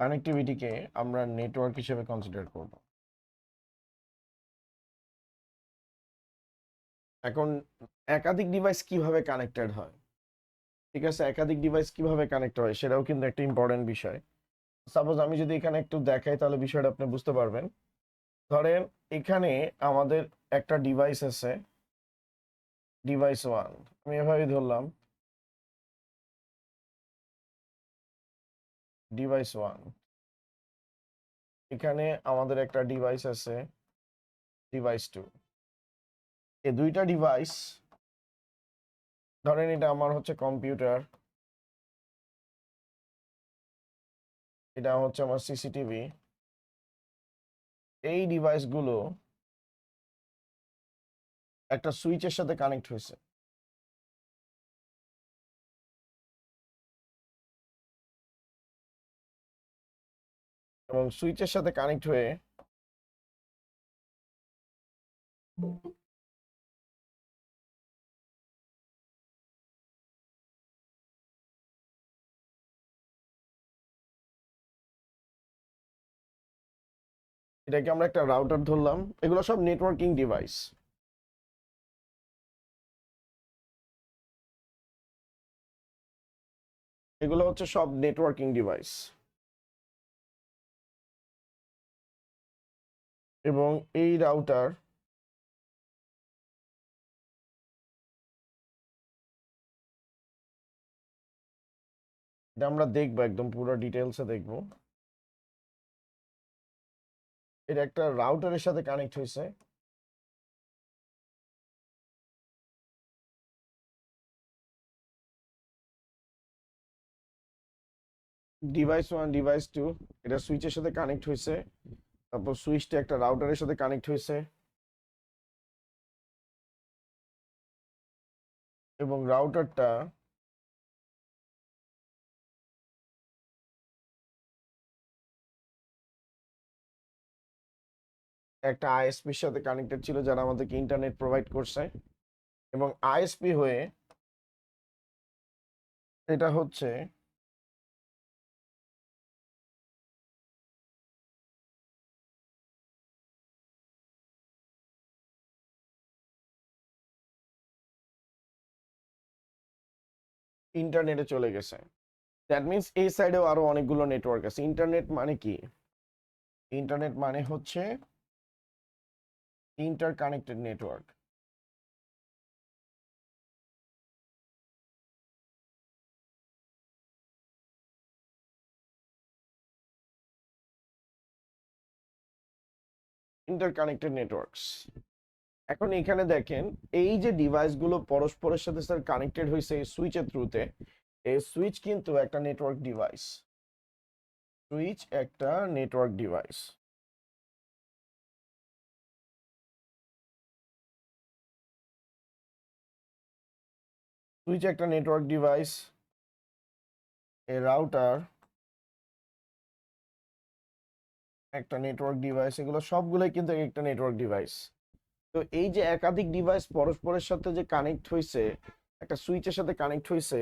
কানেক্টিভিটিকে আমরা নেটওয়ার্ক হিসেবে কনসিডার করব। এখন একাধিক ডিভাইস কিভাবে কানেক্টেড হয়, ঠিক আছে, একাধিক ডিভাইস কিভাবে কানেক্ট হয় সেটাও কিন্তু একটা ইম্পর্টেন্ট বিষয়। সাপোজ আমি যদি এখানে একটু দেখাই তাহলে বিষয়টা আপনি বুঝতে পারবেন। ধরেন এখানে আমাদের একটা ডিভাইস আছে, ডিভাইস ওয়ান, আমি এভাবেই ধরলাম ডিভাইস ওয়ান। এখানে আমাদের একটা ডিভাইস আছে ডিভাইস টু। এই দুইটা ডিভাইস, ধরেন এটা আমার হচ্ছে কম্পিউটার, এটা হচ্ছে আমার সিসিটিভি। এই ডিভাইসগুলো একটা সুইচের সাথে কানেক্ট হয়েছে, এবং সুইচের সাথে কানেক্ট হয়ে এটাকে আমরা একটা রাউটার ধরলাম। এগুলো সব নেটওয়ার্কিং ডিভাইস। এগুলো হচ্ছে সব নেটওয়ার্কিং ডিভাইস। এবং এই রাউটার এটা আমরা দেখবো, একদম পুরো ডিটেলসে দেখবো। এটা একটা রাউটারের সাথে কানেক্ট হয়েছে, ডিভাইস ওয়ান ডিভাইস টু। এটা সুইচের সাথে কানেক্ট হয়েছে, তারপর সুইচটা একটা রাউটারের সাথে কানেক্ট হয়েছে, এবং রাউটারটা একটা আইএসপির সাথে কানেক্টেড ছিল, যারা আমাদেরকে ইন্টারনেট প্রোভাইড করছে। এবং আইএসপি হয়ে এটা হচ্ছে ইন্টারনেটে চলে গেছে। দ্যাট মিনস এই সাইডেও আরো অনেকগুলো নেটওয়ার্ক আছে। ইন্টারনেট মানে কি? ইন্টারনেট মানে হচ্ছে inter connected network. Inter connected networks. এখন এখানে দেখেন, এই যে ডিভাইসগুলো পরস্পরের সাথে স্যার কানেক্টেড হয়েছে এই সুইচের থ্রুতে, এই সুইচ কিন্তু একটা নেটওয়ার্ক ডিভাইস। সুইচ একটা নেটওয়ার্ক ডিভাইস। সুইচ একটা নেটওয়ার্ক ডিভাইস, এই রাউটার একটা নেটওয়ার্ক ডিভাইস। এগুলো সবগুলোই কিন্তু একটা নেটওয়ার্ক ডিভাইস। তো এই যে একাধিক ডিভাইস পরস্পরের সাথে যে কানেক্ট হয়েছে, একটা সুইচের সাথে কানেক্ট হয়েছে,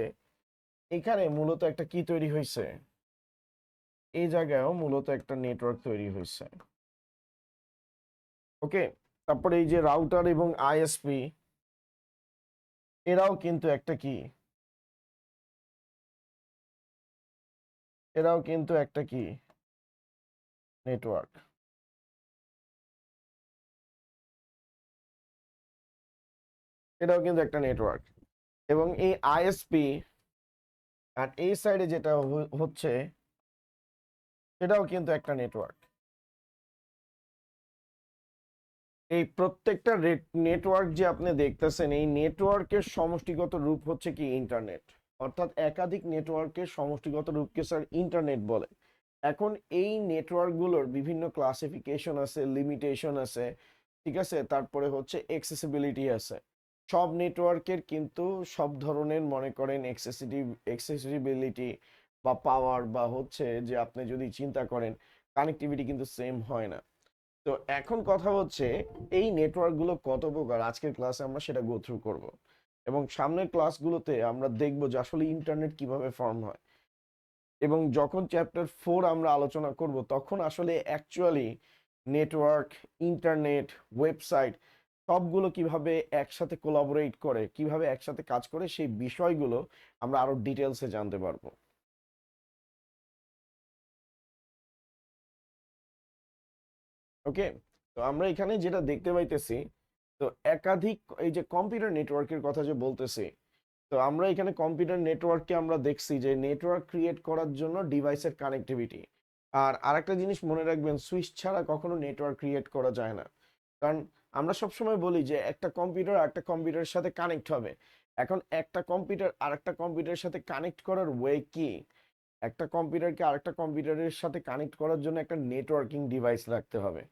এখানে মূলত একটা কি তৈরি হয়েছে, এই জায়গায়ও মূলত একটা নেটওয়ার্ক তৈরি হয়েছে। ওকে, তারপরে এই যে রাউটার এবং আইএসপি, এরাও কিন্তু একটা কি, এরাও কিন্তু একটা কি নেটওয়ার্ক। এটাও কিন্তু একটা নেটওয়ার্ক। এবং এই আইএসপি আর এই সাইডে যেটা হচ্ছে, সেটাও কিন্তু একটা নেটওয়ার্ক। এই প্রত্যেকটা নেটওয়ার্ক যে আপনি দেখতেছেন, এই নেটওয়ার্কের সমষ্টিগত রূপ হচ্ছে কি ইন্টারনেট। অর্থাৎ একাধিক নেটওয়ার্কের সমষ্টিগত রূপকে স্যার ইন্টারনেট বলে। এখন এই নেটওয়ার্কগুলোর বিভিন্ন ক্লাসিফিকেশন আছে, লিমিটেশন আছে, ঠিক আছে, তারপরে হচ্ছে এক্সেসিবিলিটি আছে। সব নেটওয়ার্কের কিন্তু সব ধরনের, মনে করেন এক্সেসিবিলিটি বা পাওয়ার বা হচ্ছে যে আপনি যদি চিন্তা করেন কানেক্টিভিটি কিন্তু সেম হয় না। তো এখন কথা হচ্ছে এই নেটওয়ার্কগুলো কত প্রকার, আজকের ক্লাসে আমরা সেটা গো থ্রু করব। এবং সামনের ক্লাসগুলোতে আমরা দেখব যে আসলে ইন্টারনেট কিভাবে ফর্ম হয়। এবং যখন চ্যাপ্টার 4 আমরা আলোচনা করব তখন আসলে অ্যাকচুয়ালি নেটওয়ার্ক, ইন্টারনেট, ওয়েবসাইট সবগুলো কিভাবে একসাথে কোলাবোরেট করে, কিভাবে একসাথে কাজ করে সেই বিষয়গুলো আমরা আরো ডিটেলসে জানতে পারবো। ওকে, তো আমরা এখানে যেটা দেখতে পাইতেছি, তো একাধিক এই যে কম্পিউটার নেটওয়ার্কের কথা যে বলতেছি, তো আমরা এখানে কম্পিউটার নেটওয়ার্ককে আমরা দেখছি যে নেটওয়ার্ক ক্রিয়েট করার জন্য ডিভাইসের কানেক্টিভিটি। আর আরেকটা জিনিস মনে রাখবেন, সুইচ ছাড়া কখনো নেটওয়ার্ক ক্রিয়েট করা যায় না। কারণ আমরা সবসময় বলি যে একটা কম্পিউটার আরেকটা কম্পিউটারের সাথে কানেক্ট হবে। এখন একটা কম্পিউটার আরেকটা কম্পিউটারের সাথে কানেক্ট করার ওয়ে কি? একটা কম্পিউটারকে আরেকটা কম্পিউটারের সাথে কানেক্ট করার জন্য একটা নেটওয়ার্কিং ডিভাইস রাখতে হবে।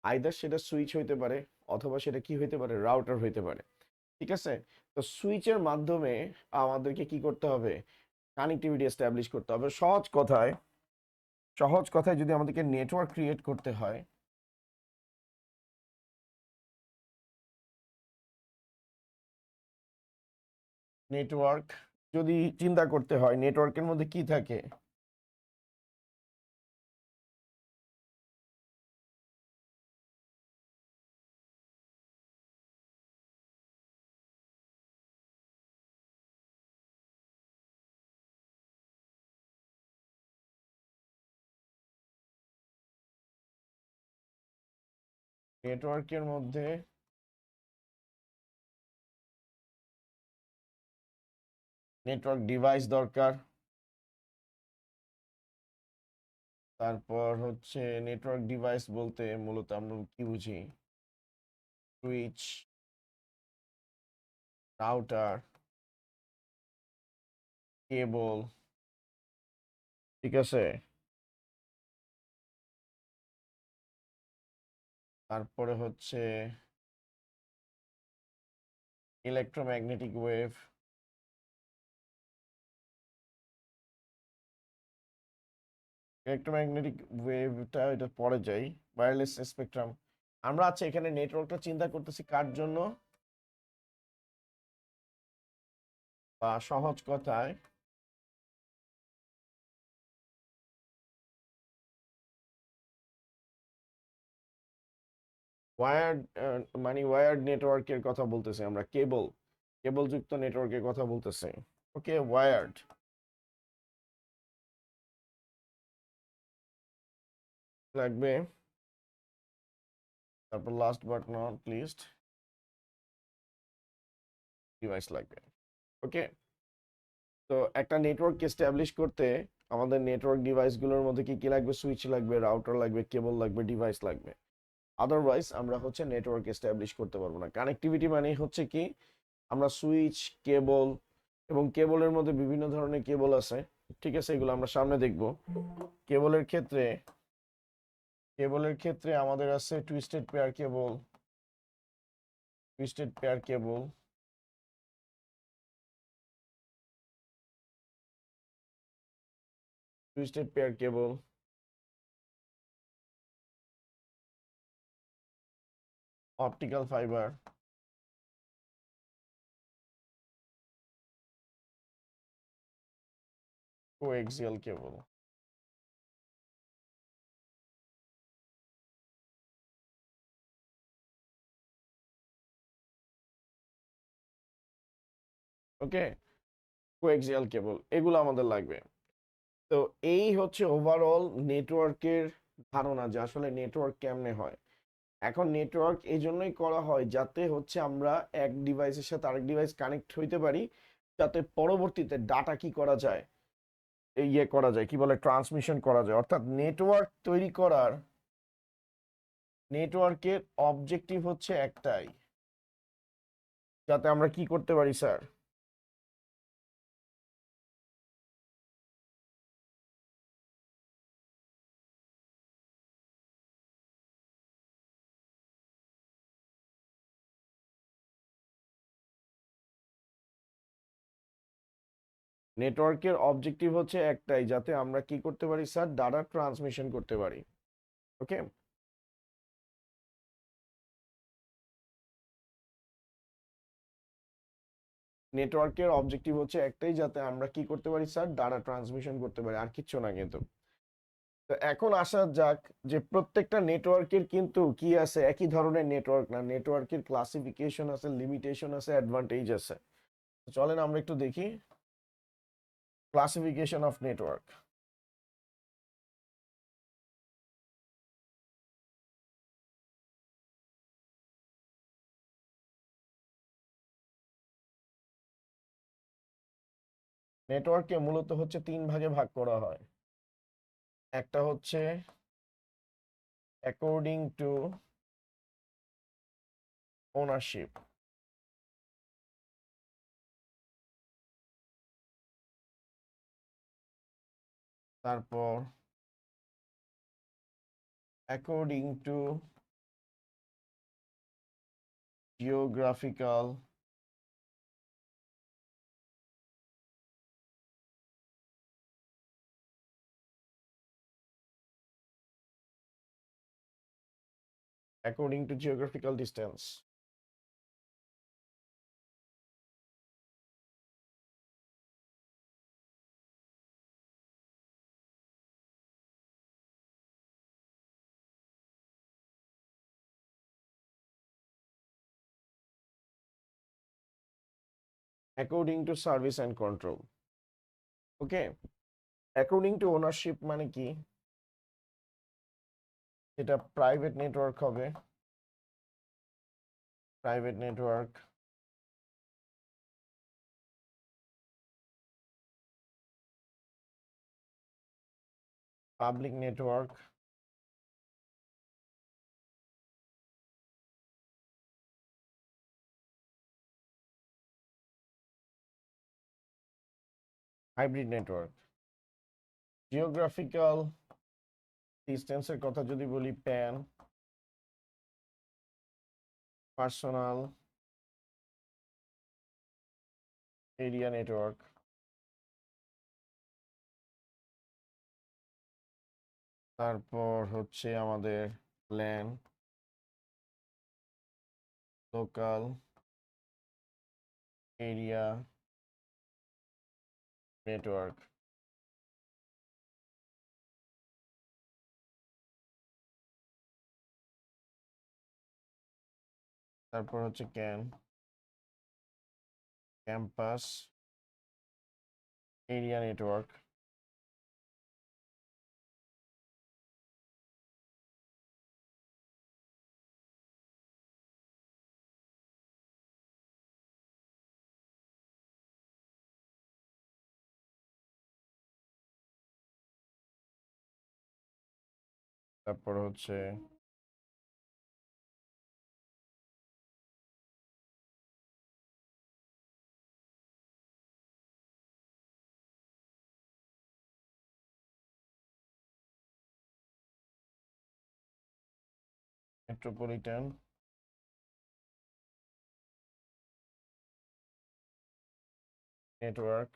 আইদার সেটা সুইচ হইতে পারে, অথবা সেটা কি হইতে পারে, রাউটার হইতে পারে। ঠিক আছে, তো সুইচের মাধ্যমে আমাদেরকে কি করতে হবে? কানেক্টিভিটি এস্টাবলিশ করতে হবে। সহজ কথায় যদি আমাদেরকে নেটওয়ার্ক ক্রিয়েট করতে হয়, নেটওয়ার্ক যদি চিন্তা করতে হয়, নেটওয়ার্কের মধ্যে কি থাকে? নেটওয়ার্কের মধ্যে নেটওয়ার্ক ডিভাইস দরকার। তারপর হচ্ছে নেটওয়ার্ক ডিভাইস বলতে মূলত আমরা কি বুঝি? সুইচ, রাউটার, কেবল। ঠিক আছে, তারপরে হচ্ছে ইলেকট্রোম্যাগনেটিক ওয়েভ। ইলেকট্রোম্যাগনেটিক ওয়েভটা এটা পরে যাই, ওয়্যারলেস স্পেকট্রাম। আমরা আচ্ছা এখানে নেটওয়ার্কটা চিন্তা করতেছি কার জন্য? বা সহজ কথায় ওয়্যার্ড, মানে ওয়্যার্ড নেটওয়ার্কের কথা বলতেছি আমরা, কেবল যুক্ত নেটওয়ার্কের কথা বলতেছি। ওকে, ওয়্যার্ড লাগবে। তারপর last but not list, device লাগবে। ওকে, তো একটা নেটওয়ার্ক এস্টাবলিশ করতে আমাদের নেটওয়ার্ক ডিভাইসগুলোর মধ্যে কি কি লাগবে? সুইচ লাগবে, রাউটার লাগবে, কেবল লাগবে, ডিভাইস লাগবে। আদারওয়াইজ আমরা হচ্ছে নেটওয়ার্ক এস্টাবলিশ করতে পারবো না। কানেক্টিভিটি মানে হচ্ছে কি, আমরা সুইচ, কেবল, এবং কেবলের মধ্যে বিভিন্ন ধরনের কেবল আছে। ঠিক আছে, এগুলো আমরা সামনে দেখব। কেবলের ক্ষেত্রে কেবলের ক্ষেত্রে আমাদের আছে twisted pair cable, twisted pair cable, twisted pair cable, optical fibre, coaxial cable. Okay, coaxial cable, এগুলো আমাদের লাগবে। তো এই হচ্ছে ওভারঅল নেটওয়ার্কের ধারণা, যে আসলে নেটওয়ার্ক কেমনে হয়। এখন নেটওয়ার্ক এই জন্যই করা হয় যাতে হচ্ছে আমরা এক ডিভাইসের সাথে আরেক ডিভাইস কানেক্ট হইতে পারি, যাতে পরবর্তীতে ডাটা কি করা যায়, ইয়ে করা যায়, কি বলে, ট্রান্সমিশন করা যায়। অর্থাৎ নেটওয়ার্ক তৈরি করার, নেটওয়ার্কের অবজেক্টিভ হচ্ছে একটাই, যাতে আমরা কি করতে পারি স্যার? নেটওয়ার্কের অবজেক্টিভ হচ্ছে একটাই, যাতে আমরা কি করতে পারি স্যার? ডাটা ট্রান্সমিশন করতে পারি। ওকে, নেটওয়ার্কের অবজেক্টিভ হচ্ছে একটাই, যাতে আমরা কি করতে পারি স্যার, ডাটা ট্রান্সমিশন করতে পারি, আর কিচ্ছু না কিন্তু। তো এখন আসা যাক যে প্রত্যেকটা নেটওয়ার্কের কিন্তু কি আছে, একই ধরনের নেটওয়ার্ক না, নেটওয়ার্কের ক্লাসিফিকেশন আছে, লিমিটেশন আছে, অ্যাডভান্টেজ আছে। চলেন আমরা একটু দেখি ক্লাসিফিকেশন অফ নেটওয়ার্ক। নেটওয়ার্ককে মূলত হচ্ছে তিন ভাগে ভাগ করা হয়। একটা হচ্ছে অ্যাকর্ডিং টু ওনারশিপ, তারপর according to geographical, distance. According to service and control. Okay, according to ownership মানে কি, এটা প্রাইভেট নেটওয়ার্ক হবে, private network. Public network, hybrid network. Geographical ডিস্টেন্সের কথা যদি বলি, প্যান, পার্সোনাল এরিয়া নেটওয়ার্ক। তারপর হচ্ছে আমাদের ল্যান, লোকাল এরিয়া নেটওয়ার্ক। তারপর হচ্ছে ক্যাম্পাস এরিয়া নেটওয়ার্ক। তারপর হচ্ছে metropolitan network.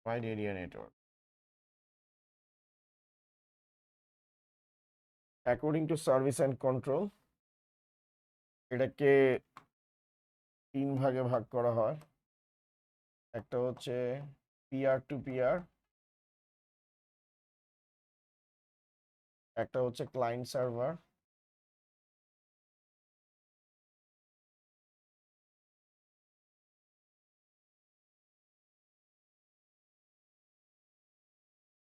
Wide area network. According to service and control, এটাকে তিন ভাগে ভাগ করা হয়। একটা হচ্ছে পিয়ার টু পিয়ার, একটা হচ্ছে ক্লায়েন্ট সার্ভার,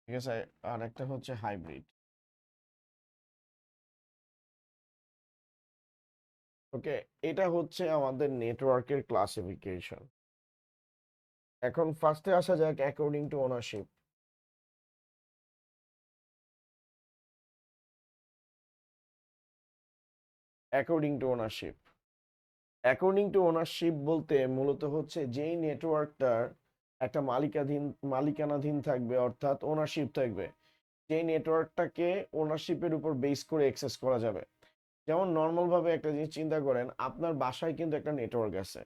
ঠিক আছে, আর একটা হচ্ছে হাইব্রিড। ওকে, এটা হচ্ছে আমাদের নেটওয়ার্কের ক্লাসিফিকেশন। এখন ফার্স্টে আসা যাক according to ownership. According to ownership, according to ownership বলতে মূলত হচ্ছে যেই নেটওয়ার্কটার একটা মালিকানাধীন থাকবে, অর্থাৎ ওনারশিপ থাকবে, যেই নেটওয়ার্কটাকে ওনারশিপের উপর বেস করে অ্যাক্সেস করা যাবে। যেমন নর্মাল ভাবে একটা জিনিস চিন্তা করেন, আপনার বাসায় কিন্তু একটা নেটওয়ার্ক আছে।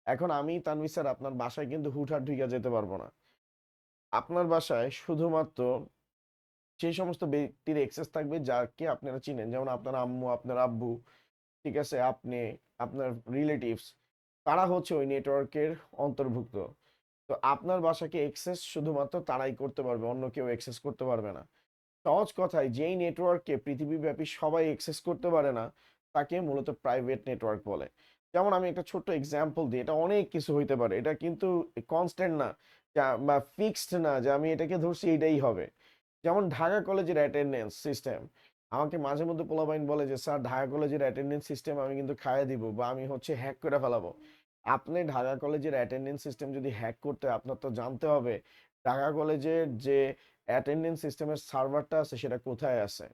এখন আমি তানভীর স্যার আপনার বাসায় কিন্তু হুটহাট ঢুকে যেতে পারবো না। আপনার বাসায় শুধুমাত্র সেই সমস্ত ব্যক্তির অ্যাক্সেস থাকবে যাকে আপনারা চিনেন, যেমন আপনার আম্মু, আপনার আব্বু, ঠিক আছে, আপনি, আপনার রিলেটিভস, তারা হচ্ছে ওই নেটওয়ার্কের অন্তর্ভুক্ত। তো আপনার বাসাকে অ্যাক্সেস শুধুমাত্র তারাই করতে পারবে, অন্য কেউ অ্যাক্সেস করতে পারবে না। সহজ কথায় যেই নেটওয়ার্ককে পৃথিবীব্যাপী সবাই অ্যাক্সেস করতে পারে না, তাকে মূলত প্রাইভেট নেটওয়ার্ক বলে। যেমন আমি একটা ছোট্ট এক্সাম্পল দিই, এটা অনেক কিছু হইতে পারে, এটা কিন্তু কনস্ট্যান্ট না, বা ফিক্সড না যে আমি এটাকে ধরছি এটাই হবে। যেমন ঢাকা কলেজের অ্যাটেন্ডেন্স সিস্টেম, আমাকে মাঝে মধ্যে পোলাপাইন বলে যে স্যার ঢাকা কলেজের অ্যাটেন্ডেন্স সিস্টেম আমি কিন্তু খাইয়ে দিব বা আমি হচ্ছে হ্যাক করে ফেলাবো। আপনি ঢাকা কলেজের অ্যাটেন্ডেন্স সিস্টেম যদি হ্যাক করতে, আপনার তো জানতে হবে ঢাকা কলেজের যে অ্যাটেন্ডেন্স সিস্টেমের সার্ভারটা আছে সেটা কোথায় আছে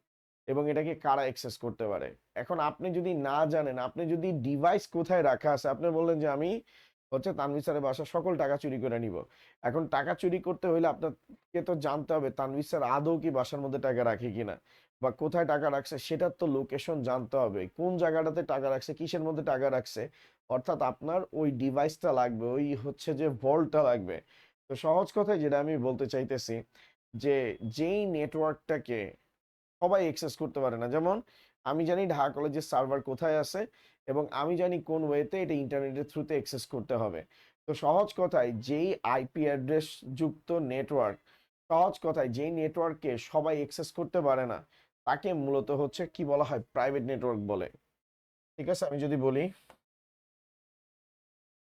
এবং এটাকে কারা অ্যাক্সেস করতে পারে। এখন আপনি যদি না জানেন, আপনি যদি ডিভাইস কোথায় রাখা আছে, আপনি বললেন যে আমি হচ্ছে তানভীর স্যারের বাসা সকল টাকা চুরি করে নিব। এখন টাকা চুরি করতে হইলে আপনাকে তো জানতে হবে তানভীর স্যার আদৌ কি বাসার মধ্যে টাকা রাখে কিনা, বা কোথায় টাকা রাখছে সেটার তো লোকেশন জানতে হবে, কোন জায়গাটাতে টাকা রাখছে, কিসের মধ্যে টাকা রাখছে। অর্থাৎ আপনার ওই ডিভাইসটা লাগবে, ওই হচ্ছে যে ভল্টটা লাগবে। তো সহজ কথায় যেটা আমি বলতে চাইতেছি, যে যেই নেটওয়ার্কটাকে সবাই অ্যাক্সেস করতে পারে না, যেমন আমি জানি ঢাকা কলেজের সার্ভার কোথায় আছে এবং আমি জানি কোন ওয়েতে এটা ইন্টারনেটের থ্রুতে অ্যাক্সেস করতে হবে। তো সহজ কথায় যেই আইপি অ্যাড্রেস যুক্ত নেটওয়ার্ক, সহজ কথায় যেই নেটওয়ার্ককে সবাই অ্যাক্সেস করতে পারে না, তাকে মূলত হচ্ছে কি বলা হয়, প্রাইভেট নেটওয়ার্ক বলে। ঠিক আছে, আমি যদি বলি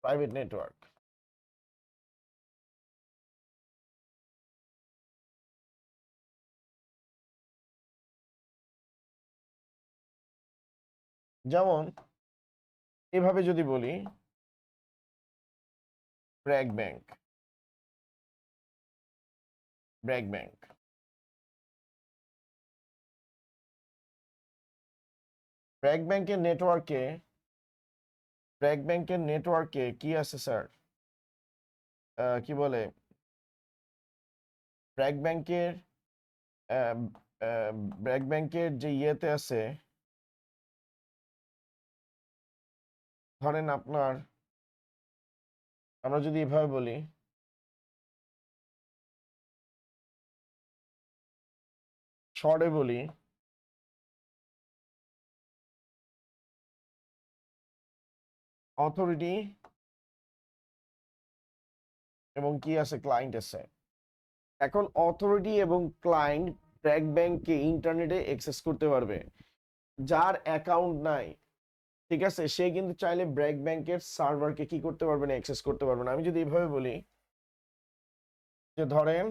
প্রাইভেট নেটওয়ার্ক, যেমন এভাবে যদি বলি ব্র্যাক ব্যাংক, ব্র্যাক ব্যাংক, ব্র্যাক ব্যাংকের নেটওয়ার্কে, ব্র্যাক ব্যাংকের নেটওয়ার্কে কি আছে স্যার, কি বলে, ব্র্যাক ব্যাংকের আহ, ব্র্যাক ব্যাংকের যে ইয়েতে আছে, ধরেন আপনার, আমরা যদি এভাবে বলি, শর্টে বলি, অথরিটি এবং কি আছে, ক্লায়েন্ট আছে। এখন অথরিটি এবং ক্লায়েন্ট ব্র্যাক ব্যাংককে ইন্টারনেটে অ্যাক্সেস করতে পারবে। যার অ্যাকাউন্ট নাই, ঠিক আছে, সে কিন্তু চাইলে ব্র্যাক ব্যাংকের সার্ভারকে কি করতে পারবে না, অ্যাক্সেস করতে পারবে না। আমি যদি এভাবে বলি যে ধরেন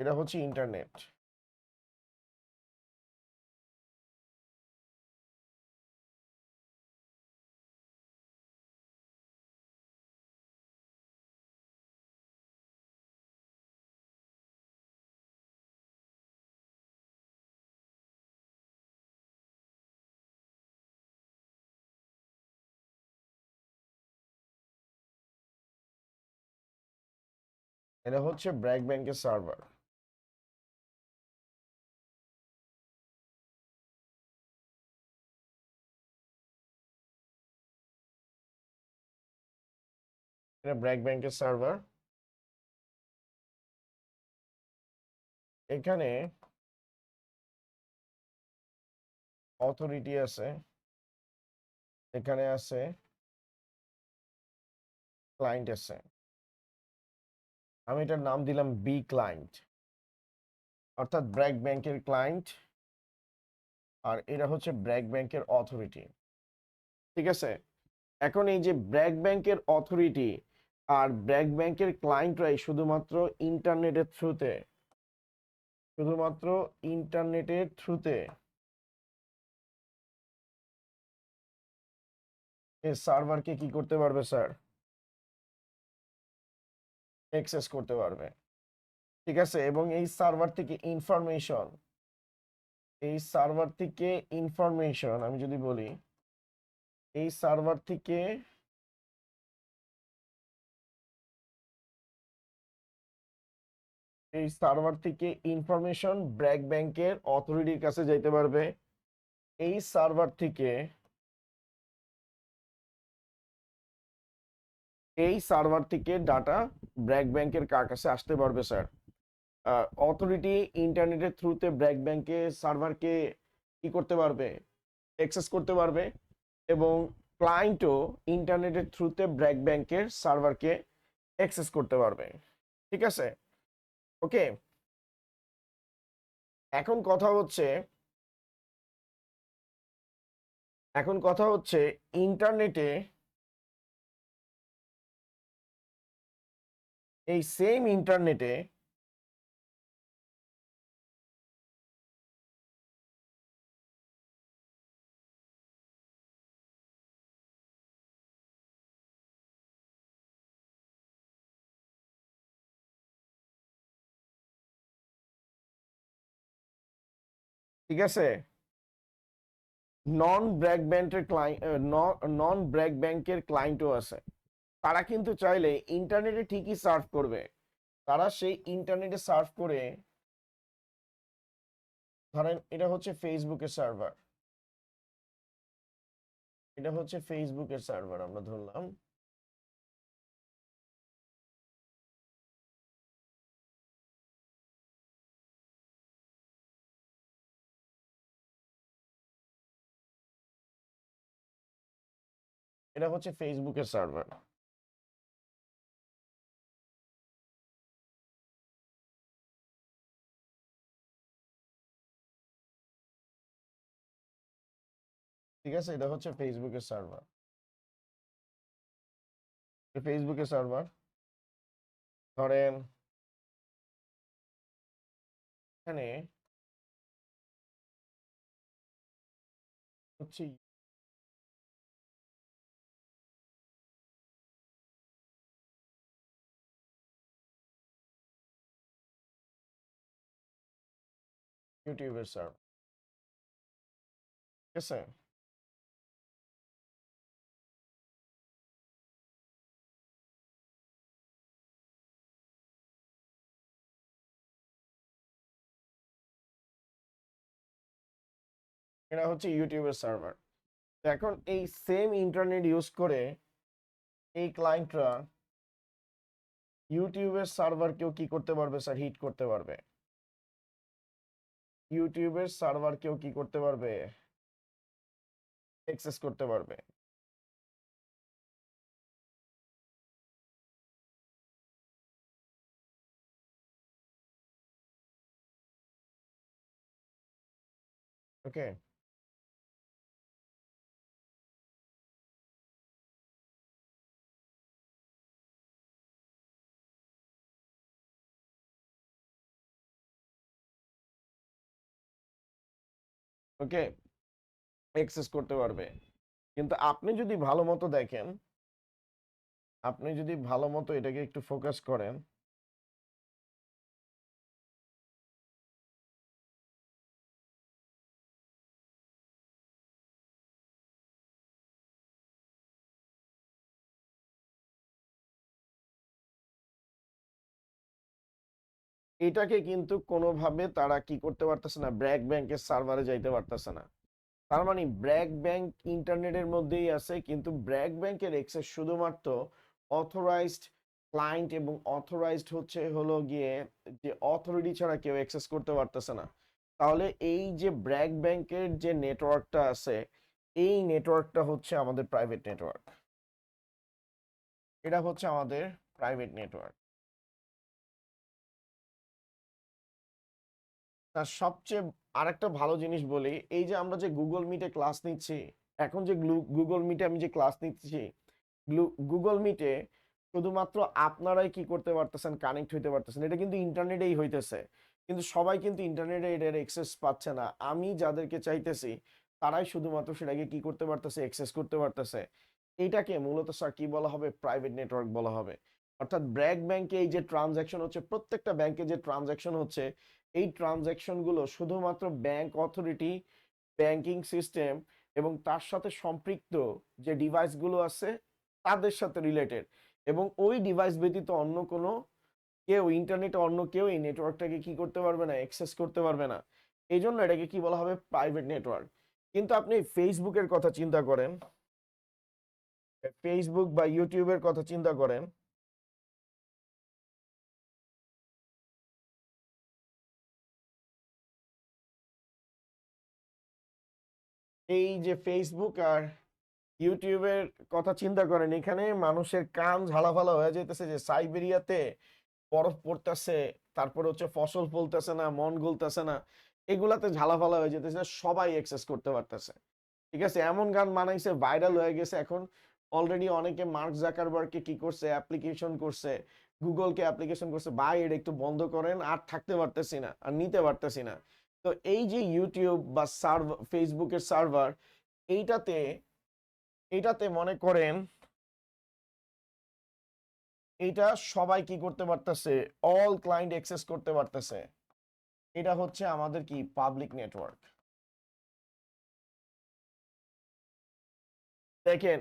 এটা হচ্ছে ইন্টারনেট, এটা হচ্ছে ব্র্যাক ব্যাংকের সার্ভার। এটা ব্র্যাক ব্যাংকের সার্ভার। এখানে অথরিটি আছে, এখানে আছে ক্লায়েন্ট আছে, আমি এটার নাম দিলাম বি ক্লায়েন্ট, অর্থাৎ ব্র্যাক ব্যাংকের ক্লায়েন্ট, আর এটা হচ্ছে ব্র্যাক ব্যাংকের অথরিটি। ঠিক আছে, এখন এই যে ব্র্যাক ব্যাংকের অথরিটি আর ব্র্যাক ব্যাংকের ক্লায়েন্টরাই শুধুমাত্র ইন্টারনেটের থ্রুতে, শুধুমাত্র ইন্টারনেটের থ্রুতে এই সার্ভারকে কি করতে পারবে স্যার, অ্যাক্সেস করতে পারবে। ঠিক আছে, এবং এই সার্ভার থেকে ইনফরমেশন, এই সার্ভার থেকে ইনফরমেশন আমি যদি বলি, এই সার্ভার থেকে, এই সার্ভার থেকে ইনফরমেশন ব্র্যাক ব্যাংকের অথরিটির কাছে যাইতে পারবে। এই সার্ভার থেকে এই সার্ভার থেকে ডাটা ব্র্যাক ব্যাংকের কাছে আসতে পারবে স্যার। অথরিটি ইন্টারনেটের থ্রুতে ব্র্যাক ব্যাংকে সার্ভারকে কি করতে পারবে, অ্যাক্সেস করতে পারবে, এবং ক্লায়েন্টও ইন্টারনেটের থ্রুতে ব্র্যাক ব্যাংকের সার্ভারকে অ্যাক্সেস করতে পারবে। ঠিক আছে, ওকে। এখন কথা হচ্ছে ইন্টারনেটে এই সেম ইন্টারনেটে ঠিক আছে, নন ব্র্যাক ব্যাংকের ক্লায়েন্ট, নন ব্র্যাক ব্যাংকের ক্লায়েন্টও আছে। তারা কিন্তু চাইলে ইন্টারনেটে ঠিকই সার্ভ করবে। তারা সেই ইন্টারনেটে সার্ভ করে, ধরেন এটা হচ্ছে ফেসবুকের সার্ভার, আমরা ধরলাম। এটা হচ্ছে ফেসবুকের সার্ভার। ঠিক আছে, এটা হচ্ছে ফেসবুকের সার্ভার। ফেসবুকের সার্ভার ধরেন এখানে হচ্ছে ইউটিউবের সার্ভার। ঠিক আছে, এটা হচ্ছে ইউটিউবের সার্ভার। এখন এই সেম ইন্টারনেট ইউজ করে এই ক্লায়েন্টরা ইউটিউবের সার্ভারকেও কি করতে পারবে স্যার, হিট করতে পারবে। ইউটিউবের সার্ভারকেও কি করতে পারবে, অ্যাক্সেস করতে পারবে। ওকে, ওকে, অ্যাক্সেস করতে পারবে। কিন্তু আপনি যদি ভালো মতো দেখেন, আপনি যদি ভালো মতো এটাকে একটু ফোকাস করেন, এটাকে কিন্তু কোনোভাবে তারা কি করতে পারতেছে না, ব্র্যাক ব্যাংকের সার্ভারে যাইতে পারতেছে না। তার মানে ব্র্যাক ব্যাংক ইন্টারনেটের মধ্যেই আছে, কিন্তু ব্র্যাক ব্যাংকের অ্যাক্সেস শুধুমাত্র অথরাইজড ক্লায়েন্ট এবং অথরাইজড হলো গিয়ে যে অথরিটি ছাড়া কেউ অ্যাক্সেস করতে পারতেছে না। তাহলে এই যে ব্র্যাক ব্যাংকের যে নেটওয়ার্কটা আছে, এই নেটওয়ার্কটা হচ্ছে আমাদের প্রাইভেট নেটওয়ার্ক। এটা হচ্ছে আমাদের প্রাইভেট নেটওয়ার্ক। তার সবচেয়ে আরেকটা ভালো জিনিস বলি, এই যে আমরা যে গুগল মিটে ক্লাস নিচ্ছি, এখন যে গুগল মিটে আমি যে ক্লাস নিচ্ছি, গুগল মিটে শুধুমাত্র আপনারাই কি করতে পারতেছেন, কানেক্ট হইতে পারতেছেন। এটা কিন্তু ইন্টারনেটেই হইতেছে, কিন্তু সবাই কিন্তু ইন্টারনেটে এটার অ্যাক্সেস পাচ্ছে না। আমি যাদেরকে চাইতেছি তারাই শুধুমাত্র সেটাকে কি করতে পারতেছে, অ্যাক্সেস করতে পারতেছে। এইটাকে মূলত স্যার কি বলা হবে, প্রাইভেট নেটওয়ার্ক বলা হবে। অর্থাৎ ব্র্যাক ব্যাংকে এই যে ট্রানজাকশন হচ্ছে, প্রত্যেকটা ব্যাংকে যে ট্রানজাকশন হচ্ছে, এই ট্রানজাকশন গুলো শুধুমাত্র ব্যাংক অথরিটি, ব্যাংকিং সিস্টেম এবং তার সাথে সম্পৃক্ত যে ডিভাইসগুলো আছে তাদের সাথে রিলেটেড, এবং ওই ডিভাইস ব্যতীত অন্য কোনো কেউ, ইন্টারনেটে অন্য কেউ এই নেটওয়ার্কটাকে কি করতে পারবে না, অ্যাক্সেস করতে পারবে না। এই জন্য এটাকে কি বলা হবে, প্রাইভেট নেটওয়ার্ক। কিন্তু আপনি ফেসবুকের কথা চিন্তা করেন, ফেসবুক বা ইউটিউবের কথা চিন্তা করেন, এই যে ফেসবুক আর ইউটিউবের কথা চিন্তা করেন, এখানে মানুষের কান ঝালাফালা হয়ে যাইতেছে যে সাইবেরিয়াতে বরফ পড়তেছে, তারপর হচ্ছে ফসল ফলতেছে না, মন গলতেছে না, এগুলাতে ঝালাফালা হয়ে যেতেছে, সবাই অ্যাক্সেস করতে পারতেছে। ঠিক আছে, এমন গান বানাইছে, ভাইরাল হয়ে গেছে। এখন অলরেডি অনেকে মার্ক জাকারবার্গকে কি করছে, অ্যাপ্লিকেশন করছে, গুগলকে অ্যাপ্লিকেশন করছে, ভাই এটা একটু বন্ধ করেন, আর থাকতে পারতেছি না, আর নিতে পারতেছি না। তো এই যে ইউটিউব বা সার্ভার, ফেসবুকের সার্ভার, এইটাতে এইটাতে মনে করেন এটা সবাই কি করতে পারতেছে, অল ক্লায়েন্ট অ্যাক্সেস করতে পারতেছে। এটা হচ্ছে আমাদের কি পাবলিক নেটওয়ার্ক। দেখেন,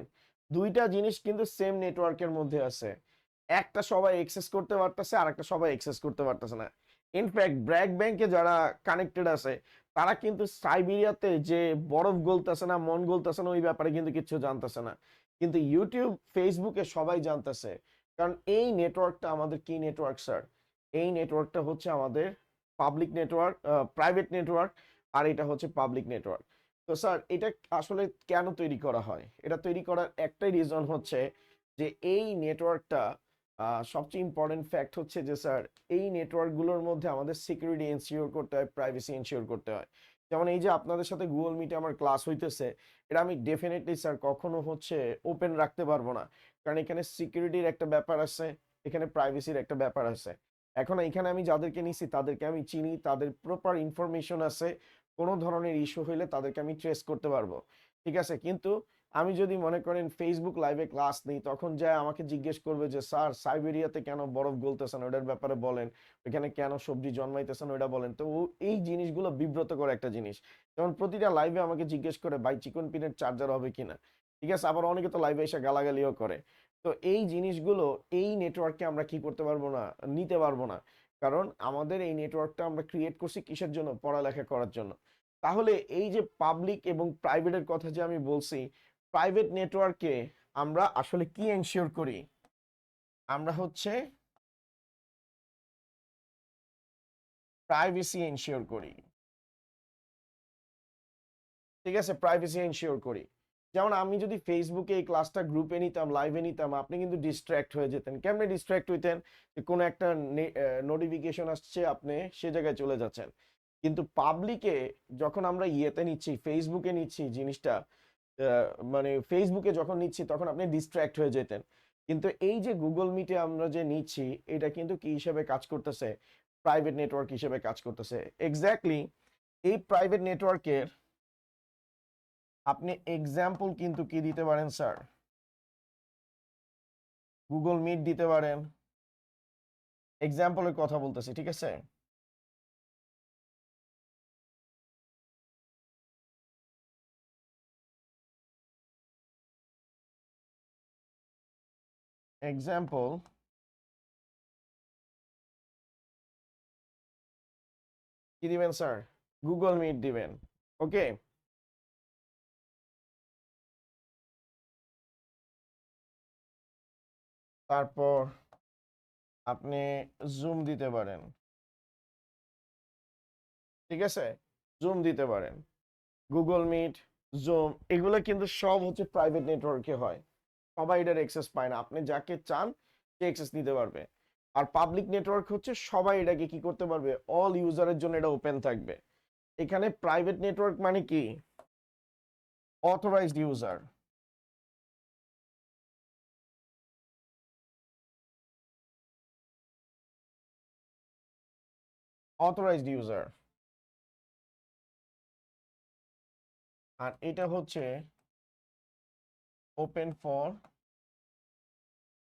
দুইটা জিনিস কিন্তু সেম নেটওয়ার্কের মধ্যে আছে, একটা সবাই অ্যাক্সেস করতে পারতেছে আর একটা সবাই অ্যাক্সেস করতে পারতেছে না। ইনফ্যাক্ট ব্র্যাক ব্যাংকে যারা কানেক্টেড আছে তারা কিন্তু সাইবেরিয়াতে যে বরফ গলতেছে না, মন গলতেছে না, ওই ব্যাপারে কিন্তু কিছু জানতেছে না। কিন্তু ইউটিউব ফেসবুকে সবাই জানতেছে, কারণ এই নেটওয়ার্কটা আমাদের কি নেটওয়ার্ক স্যার? এই নেটওয়ার্কটা হচ্ছে আমাদের পাবলিক নেটওয়ার্ক, প্রাইভেট নেটওয়ার্ক, আর এটা হচ্ছে পাবলিক নেটওয়ার্ক। তো স্যার এটা আসলে কেন তৈরি করা হয়? এটা তৈরি করার একটাই রিজন হচ্ছে যে এই নেটওয়ার্কটা, সবচেয়ে ইম্পর্টেন্ট ফ্যাক্ট হচ্ছে যে স্যার এই নেটওয়ার্কগুলোর মধ্যে আমাদের সিকিউরিটি এনশিওর করতে হয়, প্রাইভেসি এনশিওর করতে হয়। যেমন এই যে আপনাদের সাথে গুগল মিটে আমার ক্লাস হইতেছে, এটা আমি ডেফিনেটলি স্যার কখনো হচ্ছে ওপেন রাখতে পারবো না, কারণ এখানে সিকিউরিটির একটা ব্যাপার আছে, এখানে প্রাইভেসির একটা ব্যাপার আছে। এখন এখানে আমি যাদেরকে নিছি তাদেরকে আমি চিনি, তাদের প্রপার ইনফরমেশন আছে, কোনো ধরনের ইস্যু হইলে তাদেরকে আমি ট্রেস করতে পারবো। ঠিক আছে, কিন্তু আমি যদি মনে করেন ফেসবুক লাইভে ক্লাস নেই, তখন যায় আমাকে জিজ্ঞেস করবে যে স্যার সাইবেরিয়াতে কেন বরফ গলতেছে না, ওটার ব্যাপারে বলেন, ওইখানে কেন সবজি জন্মাইতেছে না, ওটা বলেন। তো এই জিনিসগুলো বিব্রতকর একটা জিনিস। যেমন প্রতিটা লাইভে আমাকে জিজ্ঞেস করে ভাই চিকন পিনের চার্জার হবে কিনা। ঠিক আছে, আবার অনেকে তো লাইভে এসে গালাগালিও করে। তো এই জিনিসগুলো এই নেটওয়ার্ককে আমরা কি করতে পারবো না, নিতে পারবো না। কারণ আমাদের এই নেটওয়ার্কটা আমরা ক্রিয়েট করছি কিসের জন্য? পড়ালেখা করার জন্য। তাহলে এই যে পাবলিক এবং প্রাইভেটের কথা যে আমি বলছি, প্রাইভেট নেটওয়ার্কে আমরা আসলে কি এনশিওর করি? আমরা হচ্ছে প্রাইভেসি এনশিওর করি। ঠিক আছে, প্রাইভেসি এনশিওর করি। যেমন আমি যদি ফেসবুকে এই ক্লাসটা গ্রুপে নিতাম, লাইভে নিতাম, আপনি কিন্তু ডিস্ট্র্যাক্ট হয়ে যেতেন। কেমনে ডিস্ট্র্যাক্ট হইতেন? যে কোনো একটা নোটিফিকেশন আসছে, আপনি সে জায়গায় চলে যাচ্ছেন। কিন্তু পাবলিকে যখন আমরা ইয়েতে নিচ্ছি, ফেসবুকে নিচ্ছি জিনিসটা, মানে ফেসবুকে যখন নিচ্ছি তখন আপনি ডিস্ট্র্যাক্ট হয়ে যেতেন। কিন্তু এই যে গুগল মিটে আমরা যে নিচ্ছি, এটা কিন্তু কি হিসেবে কাজ করতেছে? প্রাইভেট নেটওয়ার্ক হিসেবে কাজ করতেছে। এক্স্যাক্টলি এই প্রাইভেট নেটওয়ার্কের আপনি এক্সাম্পল কিন্তু কি দিতে পারেন স্যার? গুগল মিট দিতে পারেন। এক্সাম্পলের কথা বলতেছি, ঠিক আছে? এক্সাম্পল কি দিবেন স্যার? গুগল মিট দিবেন। ওকে, তারপর আপনি জুম দিতে পারেন। ঠিক আছে, জুম দিতে পারেন। গুগল মিট, জুম, এগুলো কিন্তু সব হচ্ছে প্রাইভেট নেটওয়ার্কে হয়। সবাই এটার অ্যাক্সেস পায় না, আপনি যাকে চান সে অ্যাক্সেস নিতে পারবে। আর পাবলিক নেটওয়ার্ক হচ্ছে সবাই এটাকে কি করতে পারবে, অল ইউজারের জন্য এটা ওপেন থাকবে। এখানে প্রাইভেট নেটওয়ার্ক মানে কি? Authorised user. Authorised user. আর এটা হচ্ছে ওপেন ফর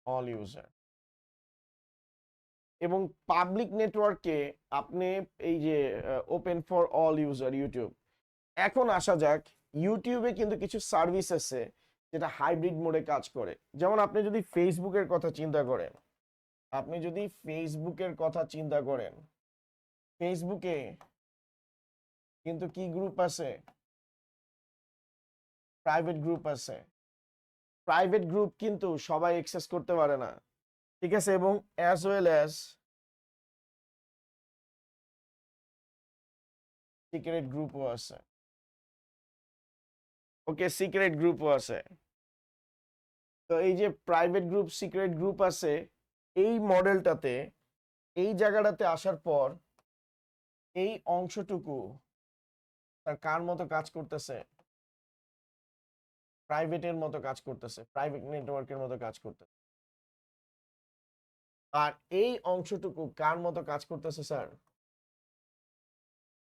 অল ইউজার। এবং পাবলিক নেটওয়ার্কে আপনি এই যে open for all user YouTube, এখন আসা যাক ইউটিউবে কিন্তু কিছু সার্ভিস আছে যেটা হাইব্রিড মোডে কাজ করে। যেমন আপনি যদি ফেসবুকের কথা চিন্তা করেন, আপনি যদি ফেসবুকের কথা চিন্তা করেন, ফেসবুকে কিন্তু কি গ্রুপ আছে? প্রাইভেট গ্রুপ আছে। প্রাইভেট গ্রুপ কিন্তু সবাই অ্যাক্সেস করতে পারে না, ঠিক আছে, এবং অ্যাজ ওয়েল অ্যাজ সিক্রেট গ্রুপও আছে। ওকে, সিক্রেট গ্রুপও আছে। তো এই যে প্রাইভেট গ্রুপ সিক্রেট গ্রুপ আছে, এই মডেলটাতে এই জায়গাটাতে আসার পর এই অংশটুকু তার কার মতো কাজ করতেছে, প্রাইভেটের মতো কাজ করতেছে, প্রাইভেট নেটওয়ার্কের মতো কাজ করতেছে। আর এই অংশটুকু কার মতো কাজ করতেছে স্যার,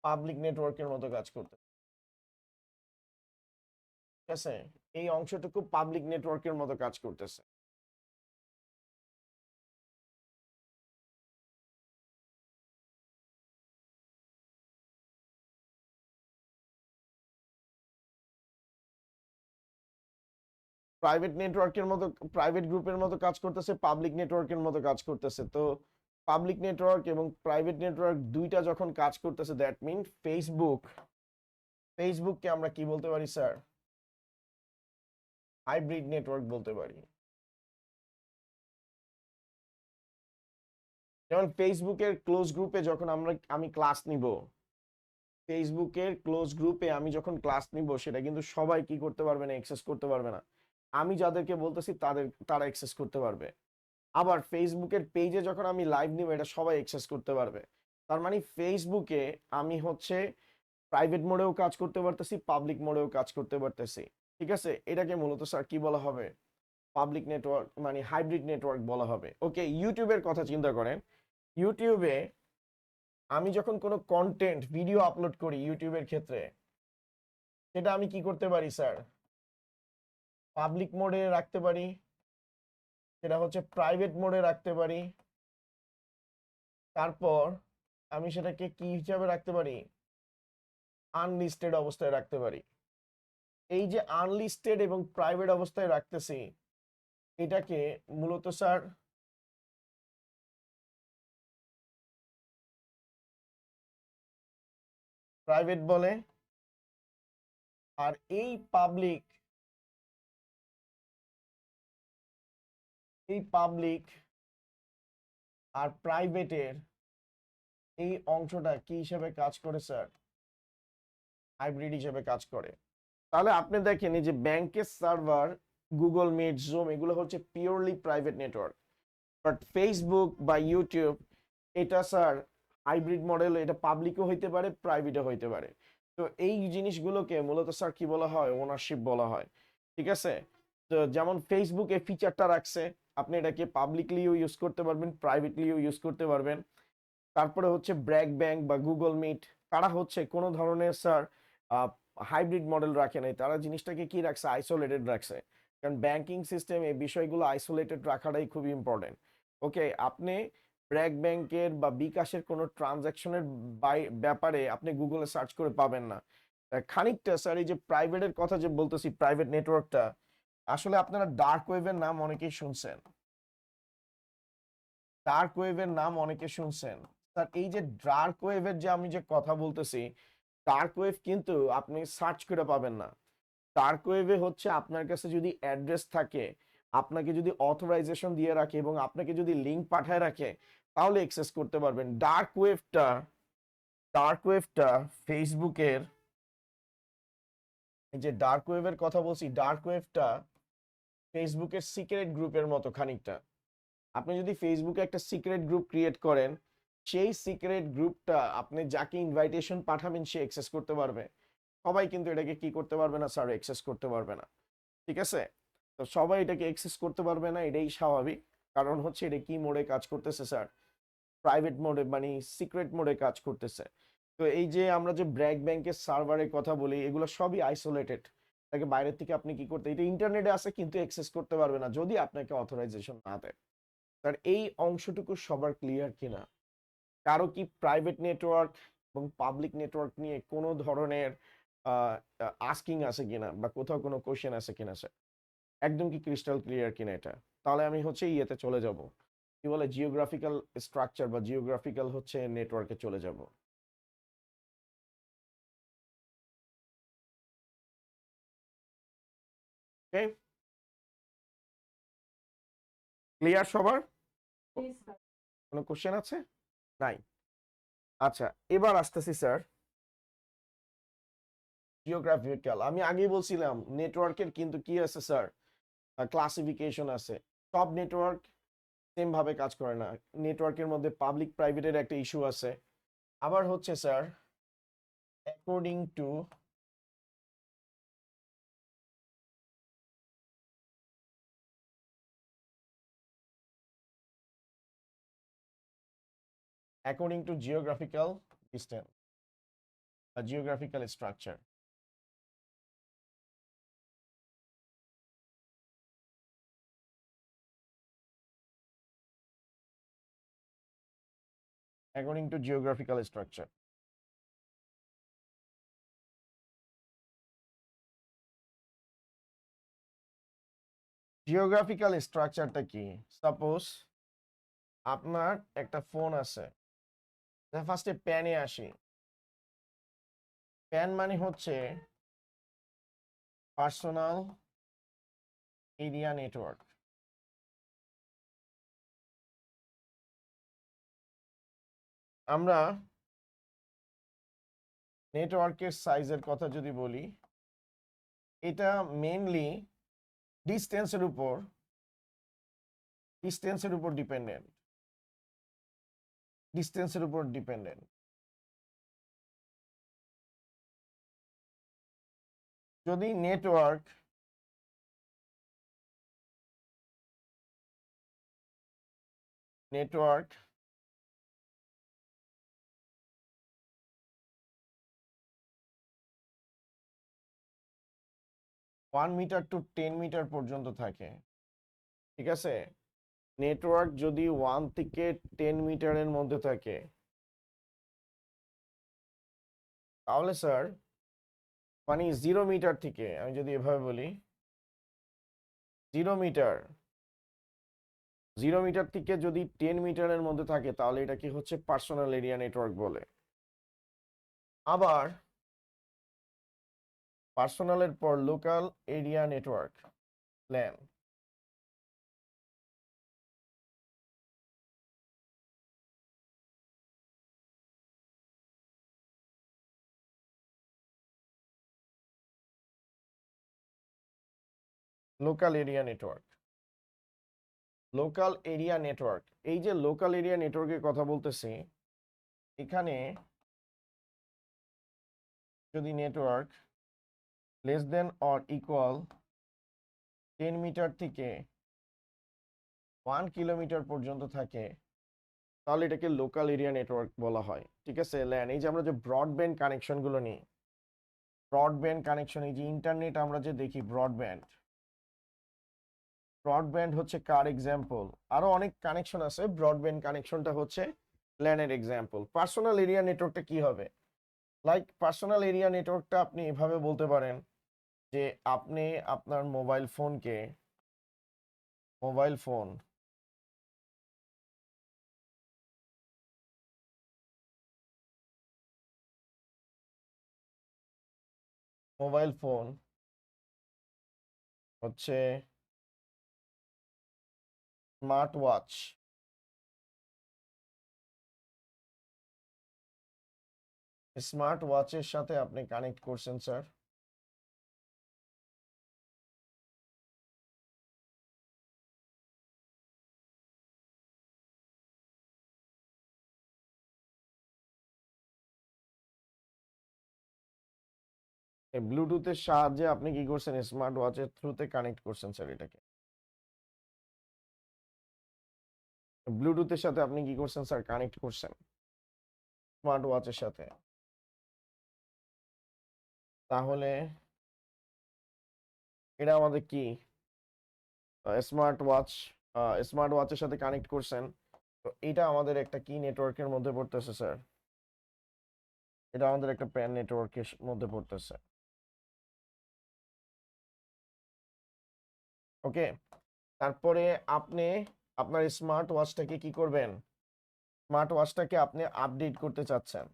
পাবলিক নেটওয়ার্কের মতো কাজ করতেছে, ঠিক আছে, এই অংশটুকু পাবলিক নেটওয়ার্কের মতো কাজ করতেছে। প্রাইভেট নেটওয়ার্কের মতো, প্রাইভেট গ্রুপের মতো কাজ করতেছে, পাবলিক নেটওয়ার্কের মতো কাজ করতেছে। তো পাবলিক নেটওয়ার্ক এবং প্রাইভেট নেটওয়ার্ক দুইটা যখন কাজ করতেছে, দ্যাট মিন ফেসবুককে আমরা কি বলতে পারি স্যার, হাইব্রিড নেটওয়ার্ক বলতে পারি। যেমন ফেসবুকের ক্লোজ গ্রুপে যখন আমি ক্লাস নিব, ফেসবুকের ক্লোজ গ্রুপে আমি যখন ক্লাস নিব, সেটা কিন্তু সবাই কি করতে পারবে না, অ্যাক্সেস করতে পারবে না। আমি যাদেরকে বলতেছি তারা অ্যাক্সেস করতে পারবে। আবার ফেসবুকের পেজে যখন আমি লাইভ নিব, এটা সবাই অ্যাক্সেস করতে পারবে। তার মানে ফেসবুকে আমি হচ্ছে প্রাইভেট মোডেও কাজ করতে পারতেছি, পাবলিক মোডেও কাজ করতে পারতেছি, ঠিক আছে। এটাকে মূলত স্যার কি বলা হবে, পাবলিক নেটওয়ার্ক মানে হাইব্রিড নেটওয়ার্ক বলা হবে। ওকে, ইউটিউবের কথা চিন্তা করেন। ইউটিউবে আমি যখন কোনো কন্টেন্ট ভিডিও আপলোড করি ইউটিউবের ক্ষেত্রে, সেটা আমি কি করতে পারি স্যার, পাবলিক মোডে রাখতে পারি, সেটা হচ্ছে প্রাইভেট মোডে রাখতে পারি, তারপর আমি সেটাকে কি হিসাবে রাখতে পারি, আনলিস্টেড অবস্থায় রাখতে পারি। এই যে আনলিস্টেড এবং প্রাইভেট অবস্থায় রাখতেছি, এটাকে মূলত স্যার প্রাইভেট বলে। আর এই পাবলিক আর প্রাইভেটের এই অংশটা কি হিসেবে কাজ করে স্যার, হাইব্রিড হিসেবে কাজ করে। তাহলে আপনি দেখেন এই যে ব্যাংকের সার্ভার, গুগল মিট, জুম, এগুলো হচ্ছে purely private network. But Facebook বা ইউটিউব, এটা স্যার হাইব্রিড মডেল, এটা পাবলিকও হইতে পারে, প্রাইভেটও হইতে পারে। তো এই জিনিসগুলোকে মূলত স্যার কি বলা হয়, ওনারশিপ বলা হয়, ঠিক আছে। তো যেমন ফেসবুক এই ফিচারটা রাখছে, আপনি এটাকে পাবলিকলিও ইউজ করতে পারবেন, প্রাইভেটলিও ইউজ করতে পারবেন। তারপরে হচ্ছে ব্র্যাক ব্যাংক বা গুগল মিট, তারা হচ্ছে কোনো ধরনের স্যার হাইব্রিড মডেল রাখে নাই, তারা জিনিসটাকে কি রাখছে, আইসোলেটেড রাখছে। কারণ ব্যাংকিং সিস্টেম এই বিষয়গুলো আইসোলেটেড রাখাটাই খুবই ইম্পর্টেন্ট। ওকে, আপনি ব্র্যাক ব্যাংকের বা বিকাশের কোনো ট্রানজাকশনের ব্যাপারে আপনি গুগলে সার্চ করে পাবেন না। খানিকটা স্যার এই যে প্রাইভেটের কথা যে বলতেছি, প্রাইভেট নেটওয়ার্কটা, আসলে আপনারা ডার্ক ওয়েভের নাম অনেকেই শুনছেন, ডার্ক ওয়েভের নাম অনেকে শুনছেন। স্যার এই যে ডার্ক ওয়েভের যে আমি যে কথা বলতেছি, ডার্ক ওয়েভ কিন্তু আপনি সার্চ করে পাবেন না। ডার্ক ওয়েভে হচ্ছে আপনার কাছে যদি অ্যাড্রেস থাকে, আপনাকে যদি অথরাইজেশন দিয়ে রাখে এবং আপনাকে যদি লিংক পাঠায় রাখে, তাহলে অ্যাক্সেস করতে পারবেন। ডার্ক ওয়েভটা ফেসবুকের, এই যে ডার্ক ওয়েভের কথা বলছি, ডার্ক ওয়েভটা ফেসবুকের সিক্রেট গ্রুপের মতো খানিকটা। আপনি যদি ফেসবুকে একটা সিক্রেট গ্রুপ ক্রিয়েট করেন, সেই সিক্রেট গ্রুপটা আপনি যাকে ইনভাইটেশন পাঠাবেন সে অ্যাক্সেস করতে পারবে। সবাই কিন্তু এটাকে কি করতে পারবে না স্যার, অ্যাক্সেস করতে পারবে না, ঠিক আছে। তো সবাই এটাকে অ্যাক্সেস করতে পারবে না, এটাই স্বাভাবিক। কারণ হচ্ছে এটা কি মোডে কাজ করতেছে স্যার, প্রাইভেট মোডে মানে সিক্রেট মোডে কাজ করতেছে। তো এই যে আমরা যে ব্র্যাক ব্যাংকের সার্ভারের কথা বলি, এগুলো সবই আইসোলেটেড। তাকে বাইরের থেকে আপনি কি করতে, এটা ইন্টারনেটে আছে কিন্তু অ্যাক্সেস করতে পারবে না যদি আপনাকে অথরাইজেশন না দেয়। তার এই অংশটুকু সবার ক্লিয়ার কিনা, কারো কি প্রাইভেট নেটওয়ার্ক এবং পাবলিক নেটওয়ার্ক নিয়ে কোনো ধরনের আস্কিং আছে কিনা বা কোথাও কোনো কোশ্চেন আছে কিনা স্যার, একদম কি ক্রিস্টাল ক্লিয়ার কিনা এটা। তাহলে আমি হচ্ছে ইয়েতে চলে যাব, কি বলে, জিওগ্রাফিক্যাল স্ট্রাকচার বা জিওগ্রাফিক্যাল হচ্ছে নেটওয়ার্কে চলে যাব। ওকে, ক্লিয়ার সবার? কোনো কোশ্চেন আছে? নাই। আচ্ছা, এবার আসতেছি স্যার জিওগ্রাফিক্যাল। আমি আগেই বলছিলাম নেটওয়ার্কের কিন্তু কি আছে স্যার, ক্লাসিফিকেশন আছে। সব নেটওয়ার্ক সেম ভাবে কাজ করে না, নেটওয়ার্কের মধ্যে পাবলিক প্রাইভেটের একটা ইস্যু আছে। আবার হচ্ছে sir according to geographical distance বা geographical structure. According to geographical structure. Geographical স্ট্রাকচারটা কি? সাপোজ আপনার একটা ফোন আছে, ফার্স্টে প্যানে আসি। প্যান মানে হচ্ছে পার্সোনাল এরিয়া নেটওয়ার্ক। আমরা নেটওয়ার্কের সাইজের কথা যদি বলি, এটা মেইনলি ডিস্টেন্সের উপর ডিপেন্ডেন্ট। যদি network network 1 metre to 10 metre পর্যন্ত থাকে, ঠিক আছে? নেটওয়ার্ক যদি 1 থেকে 10 মিটারের মধ্যে থাকে, তাহলে স্যার মানে 0 মিটার থেকে, আমি যদি এভাবে বলি 0 মিটার 0 মিটার থেকে যদি 10 মিটারের মধ্যে থাকে, তাহলে এটা কি হচ্ছে পার্সোনাল এরিয়া নেটওয়ার্ক বলে। আবার পার্সোনালের পর local area network LAN. Local area network এই যে লোকাল এরিয়া নেটওয়ার্কের কথা বলতেছি, এখানে যদি network less than or equal 10 metre থেকে 1 কিলোমিটার পর্যন্ত থাকে, তাহলে এটাকে লোকাল এরিয়া নেটওয়ার্ক বলা হয়, ঠিক আছে? ল্যান, এই যে আমরা যে ব্রডব্যান্ড কানেকশন গুলো নিই, ব্রডব্যান্ড কানেকশন, এই যে ইন্টারনেট আমরা যে দেখি, ব্রডব্যান্ড হচ্ছে কার এক্সাম্পল। আরো অনেক কানেকশন আছে, ব্রডব্যান্ড কানেকশনটা হচ্ছে ল্যানের এক্সাম্পল। পার্সোনাল এরিয়া নেটওয়ার্কটা কি হবে? লাইক পার্সোনাল এরিয়া নেটওয়ার্কটা আপনি এভাবে বলতে পারেন যে আপনি আপনার মোবাইল ফোন হচ্ছে স্মার্ট ওয়াচ। স্মার্ট ওয়াচের সাথে আপনি কানেক্ট করছেন স্যার, ব্লুটুথের সাহায্যে আপনি কি করছেন, স্মার্ট ওয়াচের থ্রুতে কানেক্ট করছেন স্যার। এটাকে ব্লুটুথের সাথে আপনি কি করছেন স্যার, কানেক্ট করছেন স্মার্ট ওয়াচের সাথে। তাহলে এটা আমাদের কি স্মার্ট ওয়াচ, স্মার্ট ওয়াচের সাথে কানেক্ট করছেন, তো এটা আমাদের একটা কি নেটওয়ার্কের মধ্যে পড়তেছে স্যার, এটা আমাদের একটা প্যান নেটওয়ার্কের মধ্যে পড়তেছে। ওকে, তারপরে আপনি আপনার স্মার্ট ওয়াচটাকে কি করবেন, স্মার্ট ওয়াচটাকে আপনি আপডেট করতে চাচ্ছেন।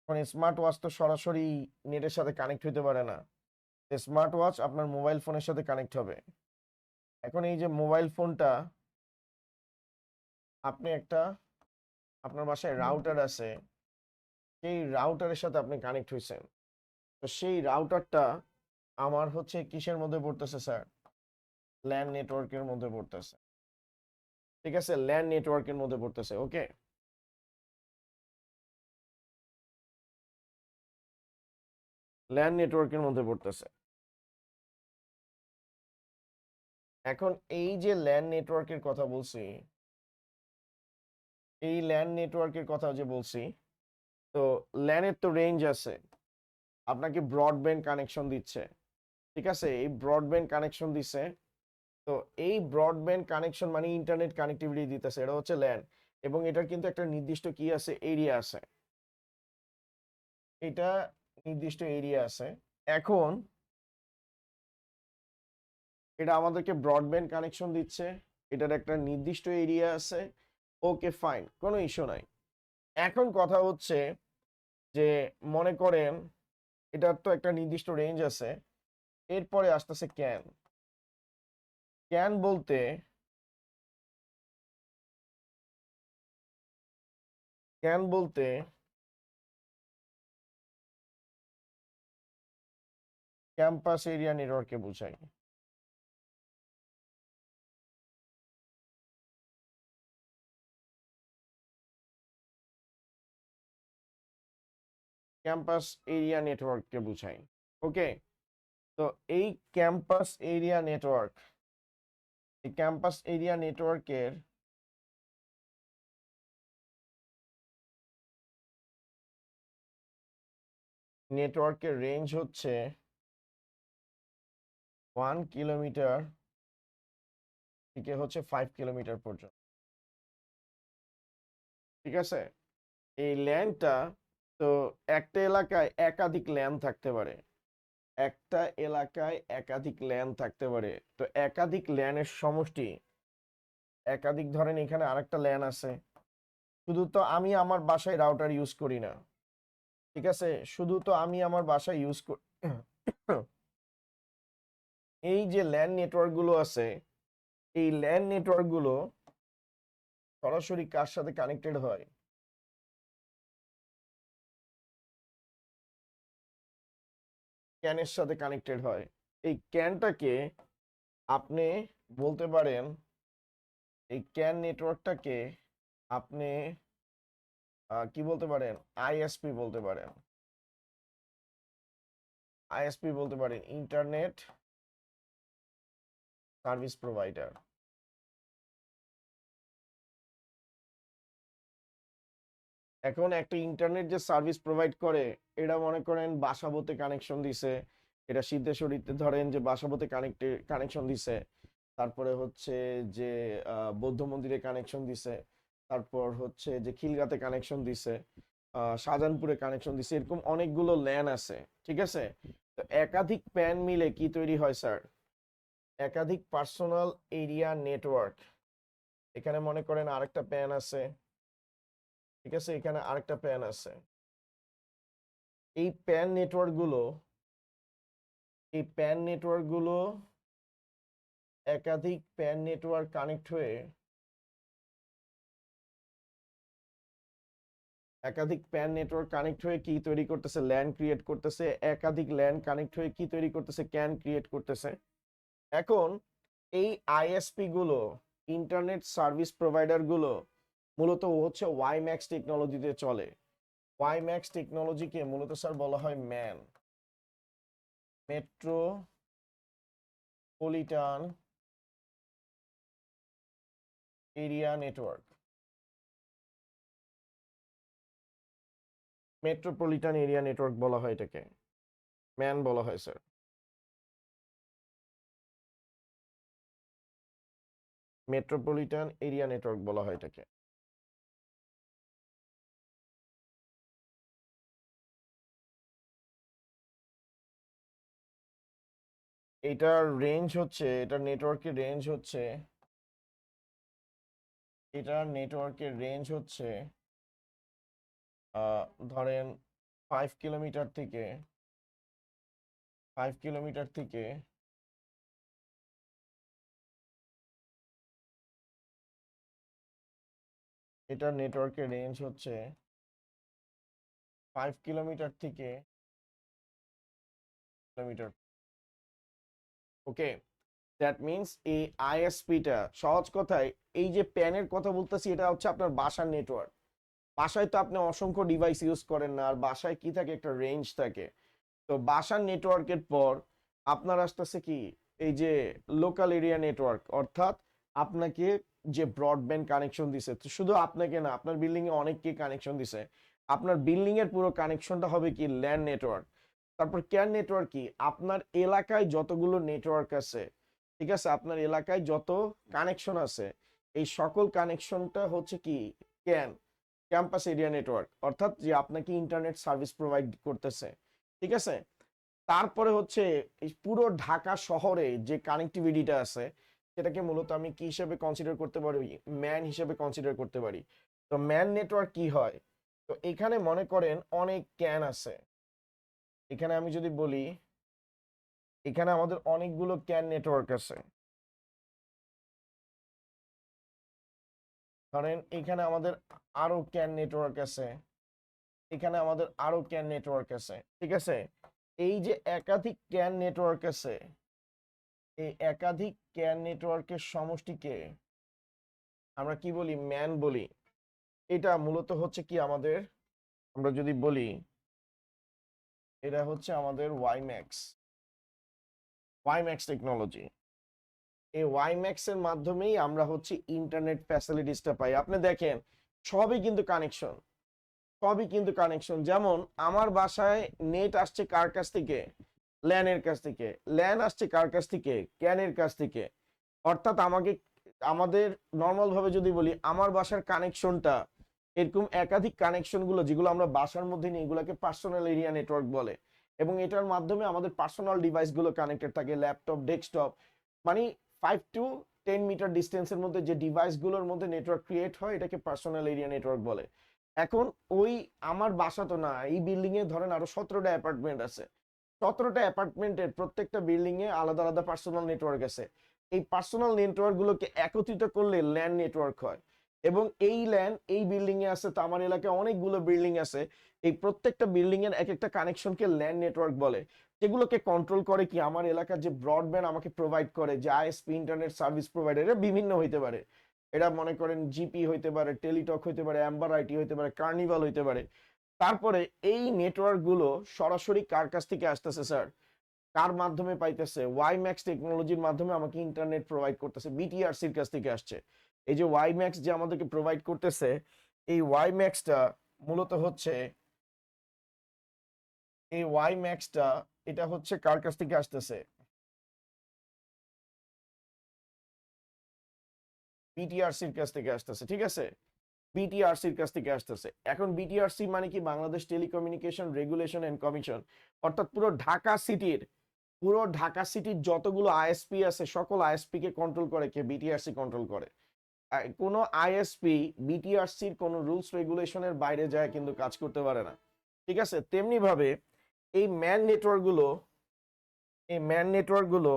মানে স্মার্ট ওয়াচ তো সরাসরি নেটের সাথে কানেক্ট হতে পারে না, স্মার্ট ওয়াচ আপনার মোবাইল ফোনের সাথে কানেক্ট হবে। এখন এই যে মোবাইল ফোনটা, আপনি একটা, আপনার বাসায় রাউটার আছে, সেই রাউটারের সাথে আপনি কানেক্ট হয়েছেন। তো সেই রাউটারটা আমার হচ্ছে কিসের মধ্যে পড়তেছে স্যার? ল্যান নেটওয়ার্কের মধ্যে পড়তেছে। ঠিক আছে, ল্যান নেটওয়ার্কের মধ্যে পড়তেছে। ওকে, ল্যান নেটওয়ার্কের মধ্যে পড়তেছে। এখন এই যে ল্যান নেটওয়ার্কের কথা বলছি, এই ল্যান নেটওয়ার্কের কথা যে বলছি, তো ল্যানের তো রেঞ্জ আছে, আপনাকে ব্রডব্যান্ড কানেকশন দিচ্ছে। ঠিক আছে, এই ব্রডব্যান্ড কানেকশন দিচ্ছে। তো এই ব্রডব্যান্ড কানেকশন মানে ইন্টারনেট কানেক্টিভিটি দিতেছে, এটা হচ্ছে ল্যান। এবং এটার কিন্তু একটা নির্দিষ্ট কি আছে, এরিয়া আছে। এটা নির্দিষ্ট এরিয়া আছে। এখন এটা আমাদেরকে ব্রডব্যান্ড কানেকশন দিচ্ছে, এটার একটা নির্দিষ্ট এরিয়া আছে। ওকে ফাইন, কোনো ইস্যু নাই। এখন কথা হচ্ছে যে মনে করেন এটার তো একটা নির্দিষ্ট রেঞ্জ আছে, এরপরে আসতেছে ক্যান। ক্যান বলতে, ক্যান বলতে ক্যাম্পাস এরিয়া নেটওয়ার্ককে বোঝায়। ক্যাম্পাস এরিয়া নেটওয়ার্ককে বোঝায়। ওকে, তো এই ক্যাম্পাস এরিয়া নেটওয়ার্ক, এই ক্যাম্পাস এরিয়া নেটওয়ার্কের নেটওয়ার্কের রেঞ্জ হচ্ছে 1 কিলোমিটার থেকে হচ্ছে 5 কিলোমিটার পর্যন্ত। ঠিক আছে, এই ল্যানটা, তো একটা এলাকায় একাধিক ল্যান থাকতে পারে, একটা এলাকায় একাধিক ল্যান থাকতে পারে। তো একাধিক ল্যানের সমষ্টি, একাধিক, ধরেন এখানে আরেকটা ল্যান আছে, শুধু তো আমি আমার বাসায় রাউটার ইউজ করি না। ঠিক আছে, শুধু তো আমি আমার বাসায় ইউজ করি। এই যে ল্যান নেটওয়ার্ক গুলো আছে, এই ল্যান নেটওয়ার্ক গুলো সরাসরি কার সাথে কানেক্টেড হয়? ক্যানের সাথে কানেক্টেড হয়। এই ক্যানটাকে আপনি বলতে পারেন, এই ক্যান নেটওয়ার্কটাকে আপনি কি বলতে পারেন, আইএসপি বলতে পারেন। আইএসপি বলতে পারেন, ইন্টারনেট সার্ভিস প্রোভাইডার। এখন একটা ইন্টারনেট যে সার্ভিস প্রোভাইড করে, এটা মনে করেন বাসাবোতে কানেকশন দিছে, এটা সিদ্ধেশ্বরীতে ধরেন যে বাসাবোতে কানেকশন দিছে, তারপরে হচ্ছে যে বৌদ্ধ মন্দিরে কানেকশন দিছে, তারপর হচ্ছে যে খিলগাতে কানেকশন দিছে, শাহজাহানপুরে কানেকশন দিছে, এরকম অনেকগুলো ল্যান আছে। ঠিক আছে, তো একাধিক প্যান মিলে কি তৈরি হয় স্যার? একাধিক পার্সোনাল এরিয়া নেটওয়ার্ক। এখানে মনে করেন আরেকটা প্যান আছে, ঠিক আছে, এখানে আরেকটা প্যান আছে। এই প্যান নেটওয়ার্ক গুলো, এই প্যান নেটওয়ার্ক গুলো একাধিক প্যান নেটওয়ার্ক কানেক্ট হয়ে, একাধিক প্যান নেটওয়ার্ক কানেক্ট হয়ে কি তৈরি করতেছে? ল্যান ক্রিয়েট করতেছে। একাধিক ল্যান কানেক্ট হয়ে কি তৈরি করতেছে? ক্যান ক্রিয়েট করতেছে। এখন এই আইএসপি গুলো, ইন্টারনেট সার্ভিস প্রোভাইডার গুলো মূলত হচ্ছে ওয়াইম্যাক্স টেকনোলজিতে চলে। ওয়াইম্যাক্স টেকনোলজিকে মূলত স্যার বলা হয় man, metropolitan area network. Metropolitan area network বলা হয় এটাকে, ম্যান বলা হয় স্যার। মেট্রোপলিটন এরিয়া নেটওয়ার্ক বলা হয় এটাকে। এটার রেঞ্জ হচ্ছে, এটার নেটওয়ার্কের রেঞ্জ হচ্ছে, এটার নেটওয়ার্কের রেঞ্জ হচ্ছে ধরেন 5 কিলোমিটার থেকে, 5 কিলোমিটার থেকে এটার নেটওয়ার্কের রেঞ্জ হচ্ছে 5 কিলোমিটার থেকে কিলোমিটার। ওকে, দ্যাট মিনস এই আইএসপিটা সহজ কথায়, এই যে প্যানের কথা বলতেছি এটা হচ্ছে আপনার বাসার নেটওয়ার্ক। বাসায় তো আপনি অসংখ্য ডিভাইস ইউজ করেন না, আর বাসায় কি থাকে, একটা রেঞ্জ থাকে। তো বাসার নেটওয়ার্কের পর আপনার আসতেছে কি, এই যে লোকাল এরিয়া নেটওয়ার্ক, অর্থাৎ আপনাকে যে ব্রডব্যান্ড কানেকশন দিছে, তো শুধু আপনাকে না, আপনার বিল্ডিং এ অনেককে কানেকশন দিছে, আপনার বিল্ডিং এর পুরো কানেকশনটা হবে কি ল্যান নেটওয়ার্ক। তারপর ক্যান নেটওয়ার্ক কি, আপনার এলাকায় যতগুলো নেটওয়ার্ক আছে, ঠিক আছে, আপনার এলাকায় যত কানেকশন আছে, এই সকল কানেকশনটা হচ্ছে কি ক্যান, ক্যাম্পাস এরিয়া নেটওয়ার্ক, অর্থাৎ যে আপনাকে ইন্টারনেট সার্ভিস প্রোভাইড করতেছে। ঠিক আছে, তারপরে হচ্ছে এই পুরো ঢাকা শহরে যে কানেক্টিভিটিটা আছে, সেটাকে মূলত আমি কি হিসেবে কনসিডার করতে পারি, ম্যান হিসেবে কনসিডার করতে পারি। তো ম্যান নেটওয়ার্ক কি হয়, তো এখানে মনে করেন অনেক ক্যান আছে। এখানে আমি যদি বলি, এখানে আমাদের অনেকগুলো ক্যান নেটওয়ার্ক আছে। ধরেন এখানে আমাদের আরো ক্যান নেটওয়ার্ক আছে, এখানে আমাদের আরো ক্যান নেটওয়ার্ক আছে। ঠিক আছে, এই যে একাধিক ক্যান নেটওয়ার্ক আছে, এই একাধিক ক্যান নেটওয়ার্কের সমষ্টিকে আমরা কি বলি, ম্যান বলি। এটা মূলত হচ্ছে কি আমাদের, আমরা যদি বলি, এটা হচ্ছে আমাদের ওয়াইম্যাক্স, ওয়াইম্যাক্স টেকনোলজি। এই ওয়াইম্যাক্স এর মাধ্যমেই আমরা হচ্ছে ইন্টারনেট ফ্যাসিলিটিসটা পাই। আপনি দেখেন সবই কিন্তু কানেকশন, সবই কিন্তু কানেকশন। যেমন আমার বাসায় নেট আসছে কার কাছ থেকে, ল্যানের কাছ থেকে। ল্যান আসছে কার কাছ থেকে, ক্যানের কাছ থেকে। অর্থাৎ আমাকে, আমাদের নর্মাল ভাবে যদি বলি, আমার বাসার কানেকশনটা, এরকম একাধিক কানেকশন গুলো যেগুলো আমরা বাসার মধ্যে নিই, এগুলোকে পার্সোনাল এরিয়া নেটওয়ার্ক বলে। এবং এটার মাধ্যমে আমাদের পার্সোনাল ডিভাইস গুলো কানেক্টেড থাকে, ল্যাপটপ, ডেস্কটপ, মানে 5 to 10 মিটার ডিস্টেন্সের মধ্যে যে ডিভাইস গুলোর মধ্যে নেটওয়ার্ক ক্রিয়েট হয়, এটাকে পার্সোনাল এরিয়া নেটওয়ার্ক বলে। এখন ওই আমার বাসা তো না, এই বিল্ডিং এ ধরেন আরো 17টা অ্যাপার্টমেন্ট আছে। 17টা অ্যাপার্টমেন্টের প্রত্যেকটা বিল্ডিং এ আলাদা আলাদা পার্সোনাল নেটওয়ার্ক আছে। এই পার্সোনাল নেটওয়ার্ক গুলোকে একত্রিত করলে ল্যান নেটওয়ার্ক হয়। এবং এই ল্যান এই বিল্ডিং এ আছে, তো আমার এলাকায় অনেকগুলো বিল্ডিং আছে, এই প্রত্যেকটা বিল্ডিং এর এক একটা কানেকশনকে ল্যান নেটওয়ার্ক বলে। যেগুলোকে কন্ট্রোল করে কি আমার এলাকার যে ব্রডব্যান্ড আমাকে প্রোভাইড করে, যে আইএসপি ইন্টারনেট সার্ভিস প্রোভাইডার, এরা বিভিন্ন হইতে পারে। এরা মনে করেন জিপি হইতে পারে, টেলিটক হইতে পারে, অ্যাম্বার আইটি হইতে পারে, কার্নিভাল হইতে পারে। তারপরে এই নেটওয়ার্ক গুলো সরাসরি কার কাছ থেকে আসতেছে স্যার, কার মাধ্যমে পাইতেছে, ওয়াইম্যাক্স টেকনোলজির মাধ্যমে আমাকে ইন্টারনেট প্রোভাইড করতেছে, বিটিআরসির কাছ থেকে আসছে। এই যে ওয়াইম্যাক্স যে আমাদেরকে প্রোভাইড করতেছে, এই ওয়াইম্যাক্সটা মূলত হচ্ছে, এই ওয়াইম্যাক্সটা এটা হচ্ছে কার কাছ থেকে আসতেছে, বিটিআরসির কাছ থেকে আসতেছে। ঠিক আছে, বিটিআরসির কাছ থেকে আসতেছে। এখন বিটিআরসি মানে কি, Bangladesh telecommunication regulation and commission. অর্থাৎ পুরো ঢাকা সিটির যতগুলো আইএসপি আছে, সকল আইএসপি কে কন্ট্রোল করে কে, বিটিআরসি কন্ট্রোল করে। কোনো আইএসপি বিটিআরসির কোনো রুলস রেগুলেশনের বাইরে যায় কিন্তু কাজ করতে পারে না। ঠিক আছে, তেমনি ভাবে এই ম্যান নেটওয়ার্ক গুলো, এই ম্যান নেটওয়ার্ক গুলো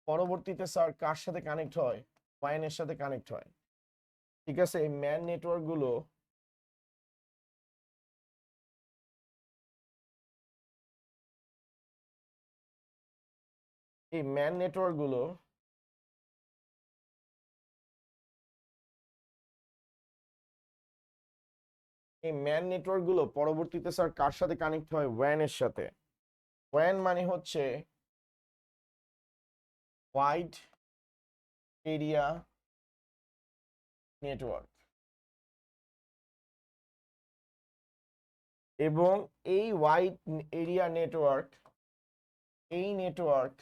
পরবর্তীতে স্যার কার সাথে কানেক্ট হয়, ওয়াইনের সাথে কানেক্ট হয়। ঠিক আছে, এই ম্যান নেটওয়ার্ক গুলো, এই ম্যান নেটওয়ার্ক গুলো এই ম্যান নেটওয়ার্ক গুলো পরবর্তীতে স্যার কার সাথে কানেক্ট হয়, ওয়ানের সাথে। ওয়ান মানে হচ্ছে ওয়াইড এরিয়া নেটওয়ার্ক। এবং এই ওয়াইড এরিয়া নেটওয়ার্ক, এই নেটওয়ার্ক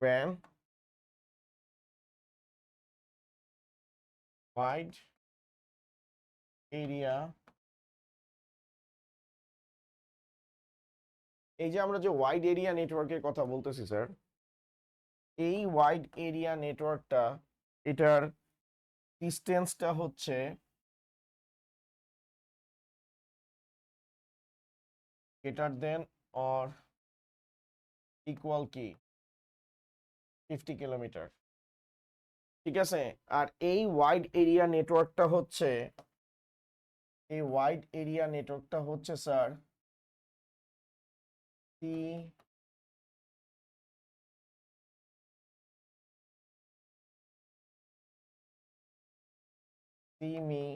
ওয়ান, ওয়াইড এরিয়া এই যে আমরা যে ওয়াইড এরিয়া নেটওয়ার্কের কথা বলতেছি স্যার, এই ওয়াইড এরিয়া নেটওয়ার্কটা, এটার ডিস্টেন্সটা হচ্ছে greater than or equal কি 50 কিলোমিটার, ঠিক আছে। আর এই ওয়াইড এরিয়া নেটওয়ার্কটা হচ্ছে, এই ওয়াইড এরিয়া নেটওয়ার্কটা হচ্ছে স্যার সিমি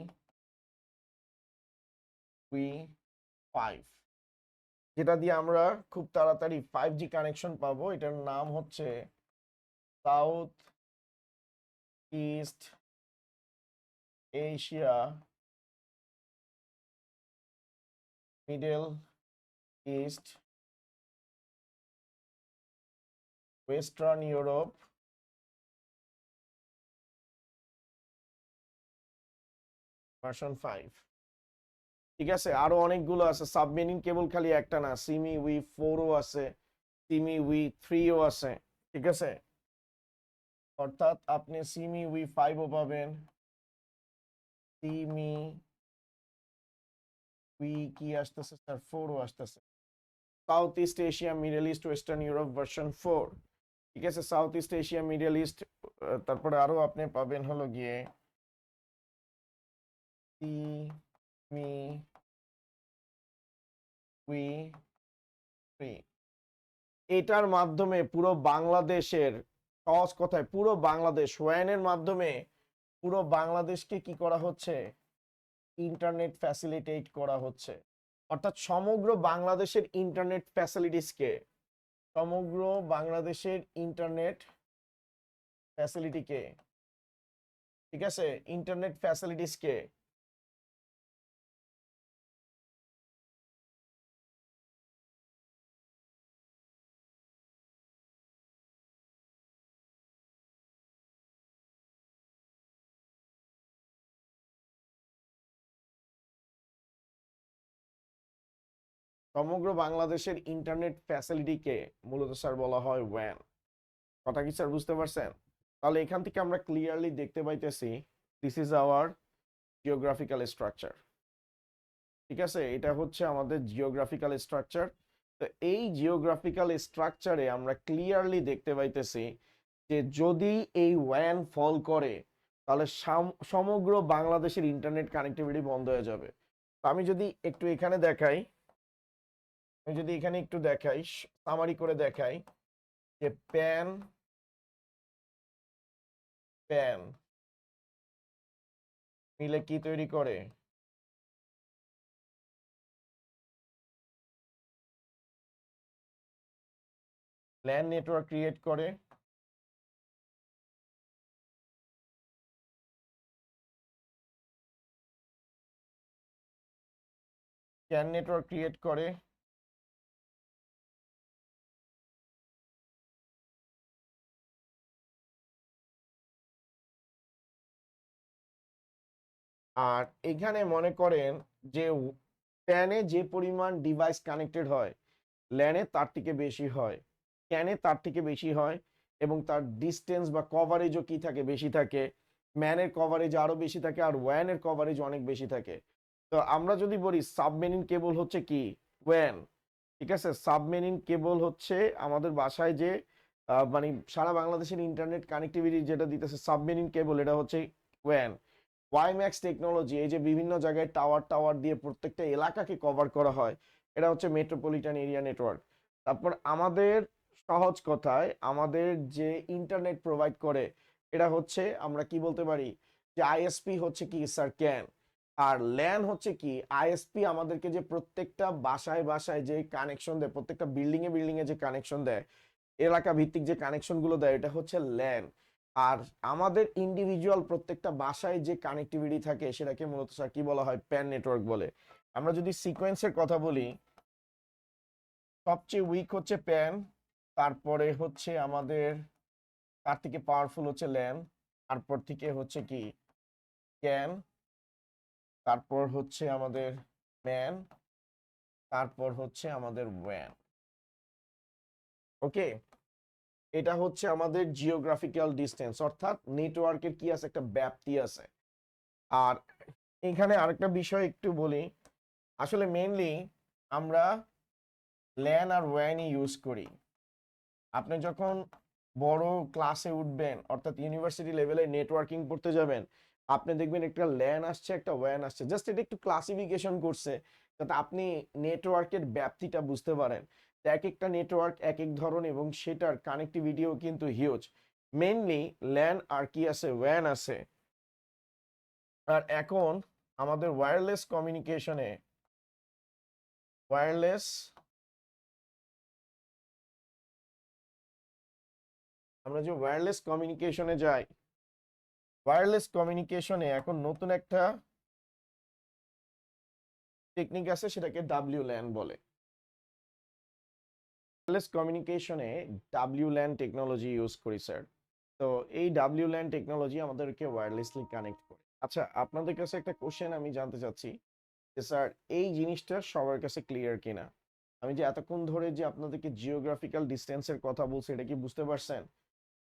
উই 5, যেটা দিয়ে আমরা খুব তাড়াতাড়ি 5G কানেকশন পাবো। এটার নাম হচ্ছে south east Asia middle east western Europe version 5, ঠিক আছে। আরো অনেকগুলো আছে, সাবমেরিন কেবল খালি একটা না, সিমি উই 4ও আছে, সিমি উই 3ও আছে, ঠিক আছে। অর্থাৎ আপনি সিমি উই 5ও পাবেন, সিমি উই কি আসতেছে স্যার 4ও আসতেছে। South east Asia middle east western Europe version 4, ঠিক আছে। South east Asia middle east, তারপরে আরো আপনি পাবেন হলো গিয়ে সিমি উই 3। এটার মাধ্যমে পুরো বাংলাদেশের, সহজ কথায় পুরো বাংলাদেশ ওয়ানের মাধ্যমে পুরো বাংলাদেশকে কি করা হচ্ছে, ইন্টারনেট ফ্যাসিলিটেট করা হচ্ছে। অর্থাৎ সমগ্র বাংলাদেশের ইন্টারনেট ফ্যাসিলিটিসকে, সমগ্র বাংলাদেশের ইন্টারনেট ফ্যাসিলিটিকে, ঠিক আছে, ইন্টারনেট ফ্যাসিলিটিসকে সমগ্র বাংলাদেশের ইন্টারনেট ফ্যাসিলিটিকে মূলত স্যার বলা হয় ওয়ান। কথা কি স্যার বুঝতে পারছেন? তাহলে এখান থেকে আমরা ক্লিয়ারলি দেখতে পাইতেছি this is our geographical structure, ঠিক আছে। এটা হচ্ছে আমাদের জিওগ্রাফিক্যাল স্ট্রাকচার। তো এই জিওগ্রাফিক্যাল স্ট্রাকচারে আমরা ক্লিয়ারলি দেখতে পাইতেছি যে যদি এই ওয়ান ফল করে তাহলে সমগ্র বাংলাদেশের ইন্টারনেট কানেক্টিভিটি বন্ধ হয়ে যাবে। তো আমি যদি একটু এখানে দেখাই, আমি যদি এখানে একটু দেখাই, সামারি করে দেখাই যে প্যান প্যান মিলে কি তৈরি করে, ল্যান নেটওয়ার্ক ক্রিয়েট করে, ক্যান নেটওয়ার্ক ক্রিয়েট করে, আর এখানে মনে করেন যে প্যানে যে পরিমাণ ডিভাইস কানেক্টেড হয় ল্যানে তার থেকে বেশি হয়, ক্যানে তার থেকে বেশি হয়, এবং তার ডিস্টেন্স বা কভারেজও কি থাকে, বেশি থাকে। ম্যানের কভারেজ আরো বেশি থাকে আর ওয়ানের কভারেজ অনেক বেশি থাকে। তো আমরা যদি বলি সাবমেরিন কেবল হচ্ছে কি ওয়ান, ঠিক আছে। সাবমেরিন কেবল হচ্ছে আমাদের বাসায় যে মানে সারা বাংলাদেশের ইন্টারনেট কানেক্টিভিটি যেটা দিতেছে সাবমেরিন কেবল, এটা হচ্ছে ওয়ান। ওয়াইম্যাক্স টেকনোলজি, এই যে বিভিন্ন জায়গায় টাওয়ার টাওয়ার দিয়ে প্রত্যেকটা এলাকাকে কভার করা হয়, এটা হচ্ছে মেট্রোপলিটন এরিয়া নেটওয়ার্ক। তারপর আমাদের সহজ কথায় আমাদের যে ইন্টারনেট প্রোভাইড করে এটা হচ্ছে আমরা কি বলতে পারি যে আইএসপি হচ্ছে কি স্যার ক্যান, আর ল্যান হচ্ছে কি আইএসপি আমাদেরকে যে প্রত্যেকটা বাসায় বাসায় যে কানেকশন দেয়, প্রত্যেকটা বিল্ডিং এ যে কানেকশন দেয়, এলাকা ভিত্তিক যে কানেকশন গুলো দেয়, এটা হচ্ছে ল্যান। আর আমাদের ইন্ডিভিজুয়াল প্রত্যেকটা বাসায় যে কানেক্টিভিটি থাকে সেটাকে মূলত স্যার কি বলা হয়, প্যান নেটওয়ার্ক বলে। আমরা যদি সিকোয়েন্সের কথা বলি, সবচেয়ে উইক হচ্ছে প্যান, তারপরে হচ্ছে আমাদের তার থেকে পাওয়ারফুল হচ্ছে ল্যান, তারপর থেকে হচ্ছে কি ক্যান, তারপর হচ্ছে আমাদের ম্যান, তারপর হচ্ছে আমাদের ওয়ান। ওকে, এটা হচ্ছে আমাদের জিওগ্রাফিক্যাল ডিস্টেন্স, অর্থাৎ নেটওয়ার্কের কি আছে, একটা ব্যাপ্তি আছে। আর এখানে আরেকটা বিষয় একটু বলি, আসলে মেইনলি আমরা ল্যান আর ওয়্যানই ইউজ করি। আপনি যখন বড় ক্লাসে উঠবেন, অর্থাৎ ইউনিভার্সিটি লেভেলে নেটওয়ার্কিং পড়তে যাবেন, আপনি দেখবেন একটা ল্যান আসছে, একটা ওয়্যান আসছে, জাস্ট এটা একটু ক্লাসিফিকেশন করছে যাতে আপনি নেটওয়ার্কের ব্যাপ্তিটা বুঝতে পারেন। তো এক একটা নেটওয়ার্ক এক এক ধরন এবং সেটার কানেক্টিভিটিও কিন্তু হিউজ। মেইনলি ল্যান আর কি আছে, ওয়্যান আছে। আর এখন আমাদের ওয়্যারলেস আমরা যে ওয়্যারলেস কমিউনিকেশনে যাই, ওয়্যারলেস কমিউনিকেশনে এখন নতুন একটা টেকনিক আছে, সেটাকে WLAN বলে। ওয়্যারলেস কমিউনিকেশনে WLAN টেকনোলজি ইউজ করি স্যার। তো এই WLAN টেকনোলজি আমাদেরকে ওয়্যারলেসলি কানেক্ট করে। আচ্ছা, আপনাদের কাছে একটা কোশ্চেন আমি জানতে চাচ্ছি যে স্যার, এই জিনিসটা সবার কাছে ক্লিয়ার কিনা? আমি যে এতক্ষণ ধরে যে আপনাদেরকে জিওগ্রাফিক্যাল ডিস্টেন্সের কথা বলছি, এটা কি বুঝতে পারছেন?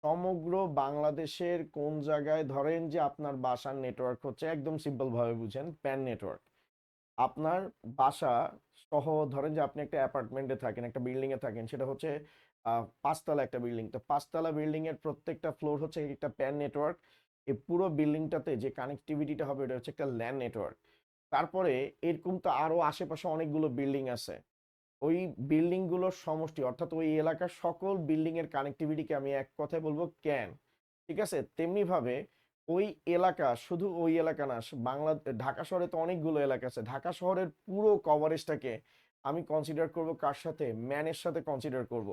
সমগ্র বাংলাদেশের কোন জায়গায় ধরেন যে আপনার বাসার নেটওয়ার্ক হচ্ছে, একদম সিম্পল ভাবে বুঝেন, প্যান নেটওয়ার্ক। আপনার বাসা সহ ধরেন যে আপনি একটা অ্যাপার্টমেন্টে থাকেন, একটা বিল্ডিং এ থাকেন, সেটা হচ্ছে পাঁচতলা একটা বিল্ডিং। তো পাঁচতলা বিল্ডিং এর প্রত্যেকটা ফ্লোর হচ্ছে একটা প্যান নেটওয়ার্ক। এই পুরো বিল্ডিংটাতে যে কানেক্টিভিটিটা হবে এটা হচ্ছে একটা ল্যান নেটওয়ার্ক। তারপরে এরকম তো আরো আশেপাশে অনেকগুলো বিল্ডিং আছে, ওই বিল্ডিং গুলোর সমষ্টি, অর্থাৎ ওই এলাকার সকল বিল্ডিং এর কানেক্টিভিটিকে আমি এক কথায় বলবো ক্যান। ঠিক আছে, তেমনি ভাবে ওই এলাকা, শুধু ওই এলাকা না, বাংলা ঢাকা শহরে তো অনেকগুলো এলাকা আছে, ঢাকা শহরের পুরো কভারেজটাকে আমি কনসিডার করব কার সাথে, ম্যানের সাথে কনসিডার করব।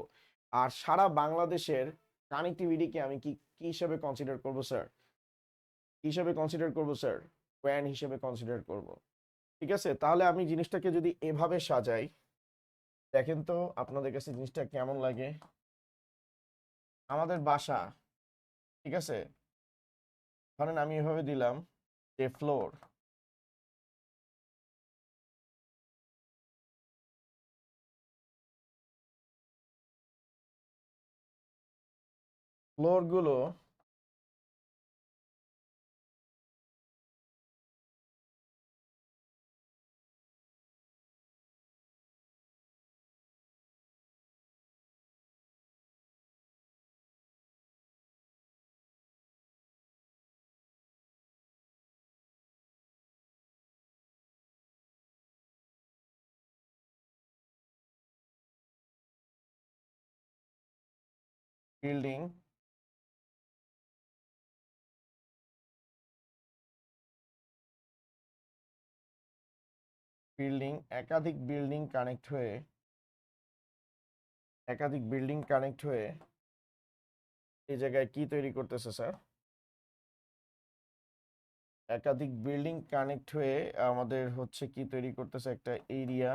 আর সারা বাংলাদেশের কানেক্টিভিটিকে আমি কি কি হিসেবে কনসিডার করব স্যার? হিসেবে কনসিডার করব স্যার, ওয়্যান হিসেবে কনসিডার করব। ঠিক আছে, তাহলে আমি জিনিসটাকে যদি এভাবে সাজাই, দেখেন তো আপনাদের কাছে জিনিসটা কেমন লাগে। আমাদের বাসা, ঠিক আছে, ধরেন আমি এভাবে দিলাম যে ফ্লোর, ফ্লোর গুলো বিল্ডিং, একাধিক বিল্ডিং কানেক্ট হয়ে, এই জায়গায় কি তৈরি করতেছে স্যার? একাধিক বিল্ডিং কানেক্ট হয়ে আমাদের হচ্ছে কি তৈরি করতেছে, একটা এরিয়া।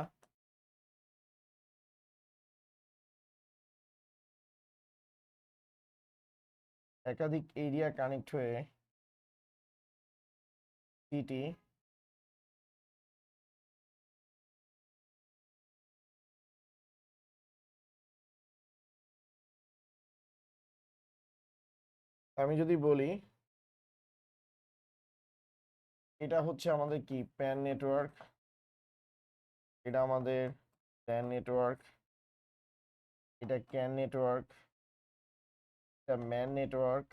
একাধিক এরিয়া কানেক্ট হয়ে সিটি। আমি যদি বলি এটা হচ্ছে আমাদের কি প্যান নেটওয়ার্ক, এটা আমাদের প্যান নেটওয়ার্ক, এটা ক্যান নেটওয়ার্ক, এটা ম্যান নেটওয়ার্ক,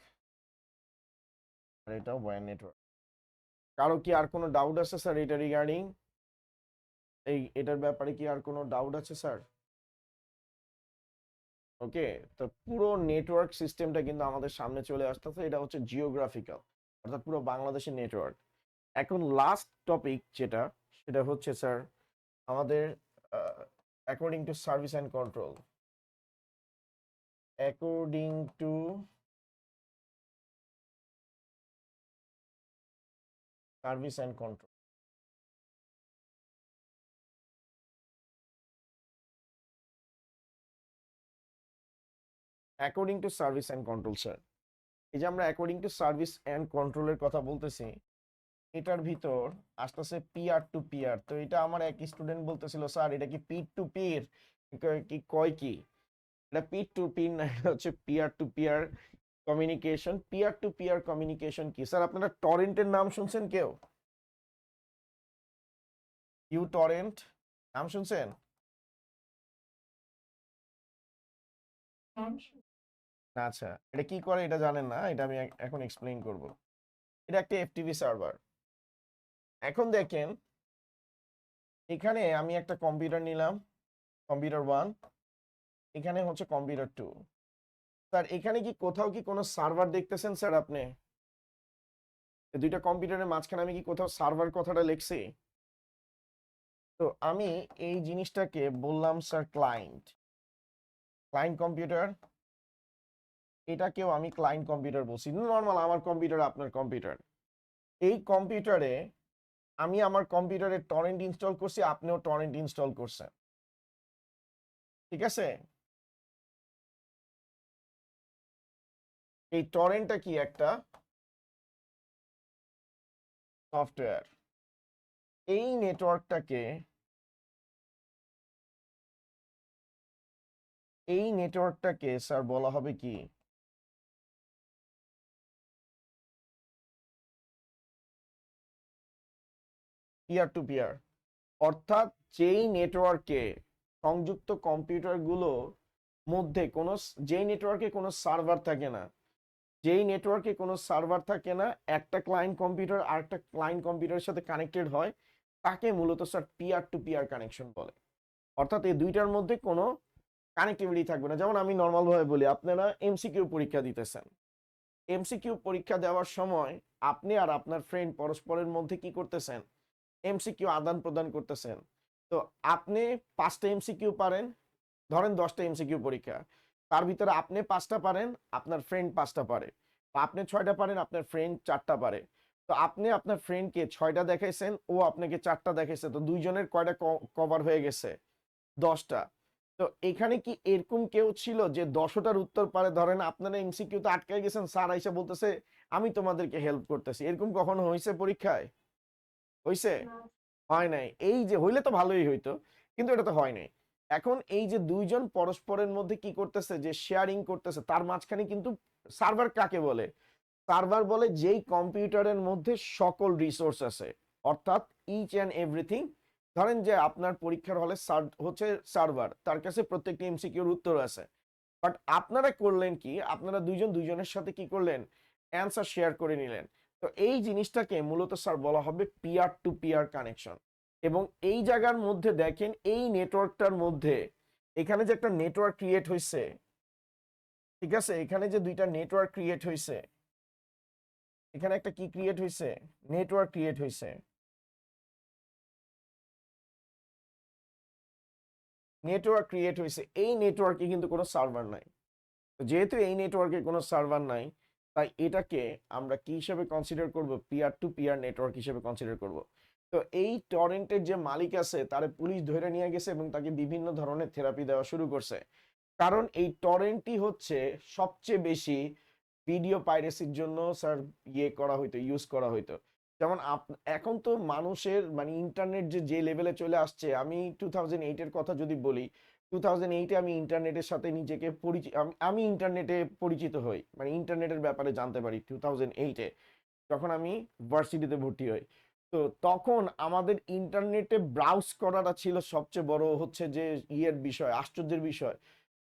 আর এটা ওয়্যান নেটওয়ার্ক। কারো কি আর কোনো ডাউট আছে স্যার এটা রিগার্ডিং? এটার ব্যাপারে কি আর কোনো ডাউট আছে স্যার? ওকে, তো পুরো নেটওয়ার্ক সিস্টেমটা কিন্তু আমাদের সামনে চলে আসতেছে, এটা হচ্ছে জিওগ্রাফিক্যাল, অর্থাৎ পুরো বাংলাদেশের নেটওয়ার্ক। এখন লাস্ট টপিক যেটা, সেটা হচ্ছে স্যার আমাদের according to service and control. According to service and control, according to service and control sir, এই যে আমরা অ্যাকর্ডিং টু সার্ভিস অ্যান্ড কন্ট্রোলের কথা বলতেছি, এটার ভিতর আসতেছে পিয়ার টু পিয়ার। তো এটা আমার এক স্টুডেন্ট বলতেছিল স্যার এটা কি পির টু পির, কি কয় কি? এটা পিট টু পিন না, এটা হচ্ছে peer to peer communication. Peer to peer communication কি স্যার? আপনারা টরেন্টের নাম শুনছেন কেউ? ইউ টরেন্ট নাম শুনছেন? আচ্ছা, এটা কি করে এটা জানেন না, এটা আমি এখন এক্সপ্লেইন করব। এটা একটা এফটিপি সার্ভার। এখন দেখেন, এখানে আমি একটা কম্পিউটার নিলাম, কম্পিউটার 1, এখানে হচ্ছে কম্পিউটার 2। স্যার এখানে কি কোথাও কি কোনো সার্ভার দেখতেছেন স্যার আপনি? এই দুইটা কম্পিউটারের মাঝখানে আমি কি কোথাও সার্ভার কথাটা লিখছি? তো আমি এই জিনিসটাকে বললাম স্যার ক্লায়েন্ট, ক্লায়েন্ট কম্পিউটার। এটাকেও আমি ক্লায়েন্ট কম্পিউটার বলছি, নর্মাল আমার কম্পিউটার আপনার কম্পিউটার। এই কম্পিউটারে আমি আমার কম্পিউটারে টরেন্ট ইনস্টল করছি, আপনিও টরেন্ট ইনস্টল করছেন, ঠিক আছে? এই টরেন্টটা কি একটা সফটওয়্যার। এই নেটওয়ার্কটাকে, এই নেটওয়ার্কটাকে স্যার বলা হবে কি? Peer to peer. অর্থাৎ যেই নেটওয়ার্কে সংযুক্ত কম্পিউটারগুলো মধ্যে কোনো, যেই নেটওয়ার্কে কোনো সার্ভার থাকে না, যেই নেটওয়ার্কে কোনো সার্ভার থাকে না, একটা ক্লায়েন্ট কম্পিউটার আর একটা ক্লায়েন্ট কম্পিউটারের সাথে কানেক্টেড হয়, তাকে মূলত sir peer to peer connection বলে। অর্থাৎ এই দুইটার মধ্যে কোনো কানেক্টিভিটি থাকবে না। যেমন আমি নর্মাল ভাবে বলি, আপনারা এমসিকিউ পরীক্ষা দিতেছেন, এমসিকিউ পরীক্ষা দেওয়ার সময় আপনি আর আপনার ফ্রেন্ড পরস্পরের মধ্যে কি করতেছেন? এমসিকিউ আদান প্রদান করতেছেন। তো আপনি 5টা এমসিকিউ পারেন, ধরেন 10টা এমসিকিউ পরীক্ষা, তার ভিতরে আপনি 5টা পারেন, আপনার ফ্রেন্ড 5টা পারে, বা আপনি 6টা পারেন, আপনার ফ্রেন্ড 4টা পারে। তো আপনি আপনার ফ্রেন্ডকে 6টা দেখাইছেন, ও আপনাকে 4টা দেখাইছে, তো দুইজনের কয়টা কভার হয়ে গেছে? 10টা। তো এখানে কি এরকম কেউ ছিল যে 10টার উত্তর পারে? ধরেন আপনারা এমসিকিউতে আটকে গেছেন, স্যার আইসা বলতেছে আমি তোমাদেরকে হেল্প করতেছি, এরকম কখনো হয়েছে পরীক্ষায়? হইছে? হয় নাই। এই যে হইলে তো ভালোই হইতো, কিন্তু এটা তো হয় নাই। এখন এই যে দুইজন পরস্পরের মধ্যে কি করতেছে, যে শেয়ারিং করতেছে, তার মাঝখানে কিন্তু সার্ভার কাকে বলে? সার্ভার বলে যেই কম্পিউটারের মধ্যে সকল রিসোর্স আছে, অর্থাৎ ইচ অ্যান্ড এভরিথিং। ধরেন যে আপনার পরীক্ষার হলে হচ্ছে সার্ভার, তার কাছে প্রত্যেকটি এমসিকিউর উত্তর আছে। বাট আপনারা করলেন কি, আপনারা দুইজন দুইজনের সাথে কি করলেন? অ্যান্সার শেয়ার করে নিলেন। তো এই জিনিসটাকে মূলত স্যার বলা হবে পিয়ার টু পিয়ার কানেকশন। এবং এই জায়গার মধ্যে দেখেন, এই নেটওয়ার্কটার মধ্যে এখানে যে একটা নেটওয়ার্ক ক্রিয়েট হয়েছে, ঠিক আছে, এখানে যে দুইটা নেটওয়ার্ক ক্রিয়েট হয়েছে, এখানে একটা কি ক্রিয়েট হয়েছে? নেটওয়ার্ক ক্রিয়েট হয়েছে। নেটওয়ার্ক ক্রিয়েট হয়েছে, এই নেটওয়ার্কে কিন্তু কোনো সার্ভার নাই। তো যেহেতু এই নেটওয়ার্কে কোনো সার্ভার নাই, তাই এটাকে আমরা কি হিসেবে কনসিডার করব? পিয়ার টু পিয়ার নেটওয়ার্ক হিসেবে কনসিডার করব। তো এই টরেন্টের যে মালিক আছে, তারে পুলিশ ধরে নিয়ে গেছে এবং তাকে বিভিন্ন ধরনের থেরাপি দেওয়া শুরু করছে। কারণ এই টরেন্টই হচ্ছে সবচেয়ে বেশি ভিডিও পাইরেসির জন্য স্যার ইয়ে করা হইতো, ইউজ করা হইতো। যেমন এখন তো মানুষের মানে ইন্টারনেট যে যে লেভেলে চলে আসছে, আমি 2008-এর কথা যদি বলি, 2008-এ আমি ইন্টারনেটের সাথে নিজেকে পরিচিত, আমি ইন্টারনেটে পরিচিত হই, মানে ইন্টারনেটের ব্যাপারে জানতে পারি 2008-এ, যখন আমি ভার্সিটিতে ভর্তি হই। তো তখন আমাদের ইন্টারনেটে ব্রাউজ করাটা ছিল সবচেয়ে বড় হচ্ছে যে ইয়ের বিষয়, আশ্চর্যের বিষয়,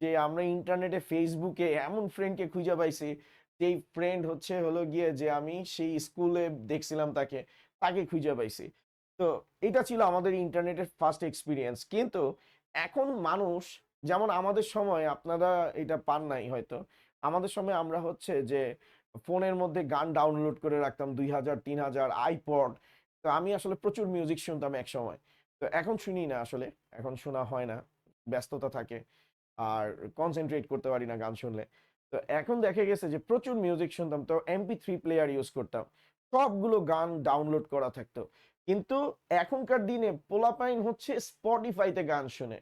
যে আমরা ইন্টারনেটে ফেসবুকে এমন ফ্রেন্ডকে খুঁজে পাইছি, যেই ফ্রেন্ড হচ্ছে হলো গিয়ে যে আমি সেই স্কুলে দেখছিলাম তাকে, তাকে খুঁজে পাইছি। তো এটা ছিল আমাদের ইন্টারনেটের ফার্স্ট এক্সপিরিয়েন্স। কিন্তু এখন মানুষ, যেমন আমাদের সময় আপনারা এটা পান নাই হয়তো, আমাদের সময় আমরা হচ্ছে যে ফোনের মধ্যে গান ডাউনলোড করে রাখতাম, 2000 3000 আইপড। তো আমি আসলে প্রচুর মিউজিক শুনতাম এক সময়। তো এখন শুনি না আসলে, এখন শোনা হয় না, ব্যস্ততা থাকে, আর কনসেন্ট্রেট করতে পারি না গান শুনলে। তো এখন দেখা গেছে যে প্রচুর মিউজিক শুনতাম, তো MP3 প্লেয়ার ইউজ করতাম, সবগুলো গান ডাউনলোড করা থাকতো। কিন্তু এখনকার দিনে পোলাপাইন হচ্ছে স্পটিফাইতে গান শুনে।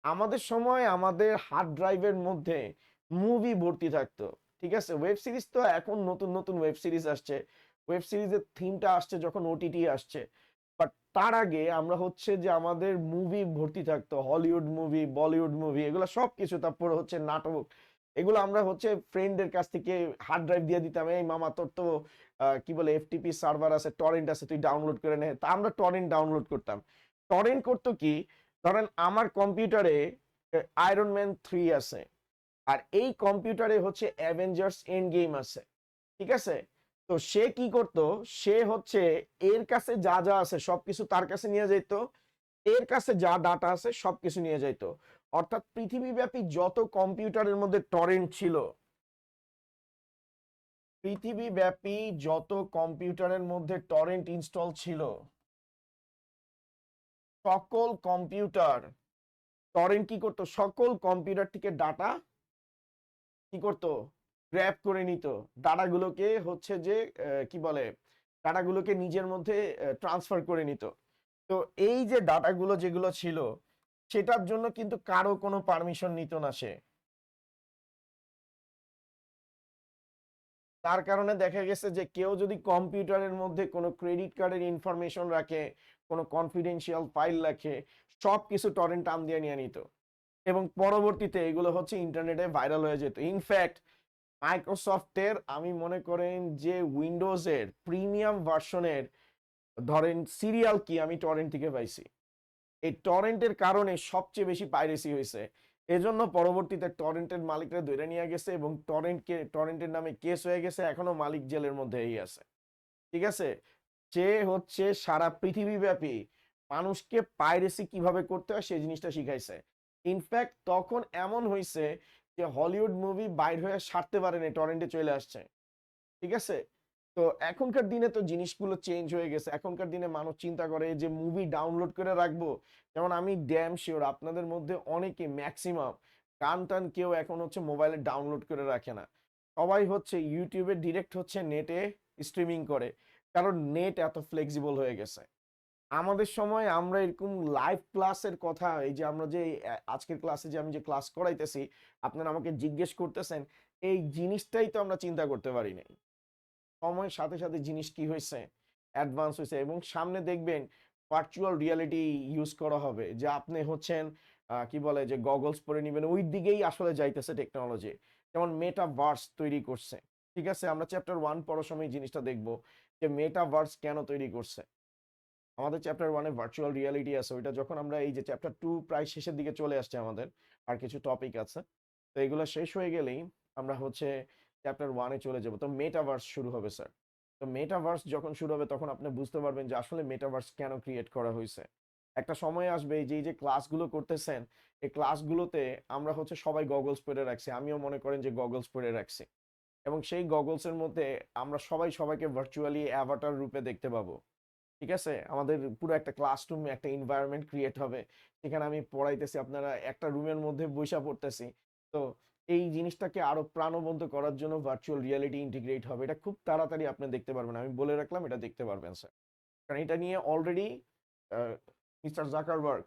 আমাদের সময় আমাদের হার্ড ড্রাইভের মধ্যে মুভি ভর্তি থাকতো, ঠিক আছে? ওয়েব সিরিজ তো এখন নতুন নতুন ওয়েব সিরিজ আসছে, ওয়েব সিরিজের থিমটা আসছে যখন OTT আসছে। বাট তার আগে আমরা হচ্ছে যে আমাদের মুভি ভর্তি থাকতো, হলিউড মুভি, বলিউড মুভি, এগুলো সব কিছু, তারপরে হচ্ছে নাটক, এগুলো আমরা হচ্ছে ফ্রেন্ডদের কাছ থেকে হার্ড ড্রাইভ দিয়ে দিতাম, এই মামা তোর তো কি বলে এফটিপি সার্ভার আছে, টরেন্ট আছে, তুই ডাউনলোড করে নে। তা আমরা টরেন্ট ডাউনলোড করতাম। টরেন্ট করতো কি, ধরেন আমার কম্পিউটারে আয়রন ম্যান 3 আছে, আর এই কম্পিউটারে হচ্ছে অ্যাভেঞ্জার্স এন্ড গেম আছে, ঠিক আছে? তো সে কি করতো, সে হচ্ছে এর কাছে যা যা আছে সবকিছু তার কাছে নিয়ে যেত, এর কাছে যা ডাটা আছে সবকিছু নিয়ে যেত। অর্থাৎ পৃথিবীব্যাপী যত কম্পিউটারের মধ্যে টরেন্ট ছিল, পৃথিবীব্যাপী যত কম্পিউটারের মধ্যে টরেন্ট ইনস্টল ছিল, সকল কম্পিউটার টরেন্ট কি করতো, সকল কম্পিউটার থেকে ডাটা কি করতো, গ্র্যাব করে নিত, ডাটাগুলোকে হচ্ছে যে কি বলে, ডাটাগুলোকে নিজের মধ্যে ট্রান্সফার করে নিত। তো এই যে ডাটাগুলো যেগুলো ছিল, সেটার জন্য কিন্তু কারো কোনো পারমিশন নিত না সে। তার কারণে দেখা গেছে যে কেউ যদি কম্পিউটারের মধ্যে কোনো ক্রেডিট কার্ডের ইনফরমেশন রাখে, কোনো কনফিডেন্সিয়াল ফাইল রাখে, সব কিছু টরেন্ট টান দিয়ে নিয়ে নিত, এবং পরবর্তীতে এগুলো হচ্ছে ইন্টারনেটে ভাইরাল হয়ে যেত। ইনফ্যাক্ট মাইক্রোসফটের আমি মনে করেন যে উইন্ডোজের প্রিমিয়াম ভার্সনের ধরেন সিরিয়াল কি আমি টরেন্ট থেকে পাইছি। এই টরেন্টের কারণে সবচেয়ে বেশি পাইরেসি হয়েছে, এজন্য পরবর্তীতে টরেন্টের মালিকরা ধরে নিয়ে গেছে এবং টরেন্টের নামে কেস হয়ে গেছে, এখনো মালিক জেলের মধ্যেই আছে, ঠিক আছে? সে হচ্ছে সারা পৃথিবীব্যাপী মানুষকে পাইরেসি কিভাবে করতে হয় সেই জিনিসটা শিখাইছে। ইনফ্যাক্ট তখন এমন হয়েছে যে হলিউড মুভি বাইর হয়ে সারতে পারেনি, টরেন্টে চলে আসছে, ঠিক আছে? তো এখনকার দিনে তো জিনিসগুলো চেঞ্জ হয়ে গেছে, এখনকার দিনে মানুষ চিন্তা করে যে মুভি ডাউনলোড করে রাখবো। যেমন আমি ড্যাম শিওর আপনাদের মধ্যে অনেকে ম্যাক্সিমাম গান টান কেউ এখন হচ্ছে মোবাইলে ডাউনলোড করে রাখে না, সবাই হচ্ছে ইউটিউবে ডিরেক্ট হচ্ছে নেটে স্ট্রিমিং করে, কারণ নেট এত ফ্লেক্সিবল হয়ে গেছে। আমাদের সময় আমরা এরকম লাইভ ক্লাসের কথা, এই যে আমরা যে আজকের ক্লাসে যে আমি যে ক্লাস করাইতেছি, আপনারা আমাকে জিজ্ঞেস করতেছেন, এই জিনিসটাই তো আমরা চিন্তা করতে পারি নাই। সময়ের সাথে সাথে জিনিস কি হয়েছে, অ্যাডভান্স হয়েছে, এবং সামনে দেখবেন ভার্চুয়াল রিয়ালিটি ইউজ করা হবে, যে আপনি হচ্ছেন কি বলে যে গগলস পরে নেবেন, ওই দিকেই আসলে যাইতেছে টেকনোলজি। যেমন মেটাভার্স তৈরি করছে, ঠিক আছে? আমরা চ্যাপ্টার 1 পড়ার সময় জিনিসটা দেখবো যে মেটাভার্স কেন তৈরি করছে। আমাদের চ্যাপ্টার 1-এ ভার্চুয়াল রিয়ালিটি আছে, ওইটা যখন আমরা এই যে চ্যাপ্টার 2 প্রায় শেষের দিকে চলে আসছে আমাদের, আর কিছু টপিক আছে, তো এগুলো শেষ হয়ে গেলেই আমরা হচ্ছে চ্যাপ্টার 1-এ চলে যাব। তো মেটাভার্স শুরু হবে স্যার। তো মেটাভার্স যখন শুরু হবে তখন আপনি বুঝতে পারবেন যে আসলে মেটাভার্স কেন ক্রিয়েট করা হয়েছে। একটা সময় আসবে যে এই যে ক্লাসগুলো করতেছেন, এই ক্লাসগুলোতে আমরা হচ্ছে সবাই গগলস পরে রাখছি, আমিও মনে করেন যে গগলস পরে রাখছি, এবং সেই গগলসের মধ্যে আমরা সবাই সবাইকে ভার্চুয়ালি অ্যাভাটার রূপে দেখতে পাবো, ঠিক আছে? আমাদের পুরো একটা ক্লাসরুম, একটা এনভায়রনমেন্ট ক্রিয়েট হবে, সেখানে আমি পড়াইতেছি, আপনারা একটা রুমের মধ্যে বইসা পড়তেছি। তো এই জিনিসটাকে আরো প্রাণবন্ত করার জন্য ভার্চুয়াল রিয়ালিটি ইন্টিগ্রেট হবে, এটা খুব তাড়াতাড়ি আপনি দেখতে পারবেন, আমি বলে রাখলাম, এটা দেখতে পারবেন স্যার। কারণ এটা নিয়ে অলরেডি মিস্টার জাকারবার্গ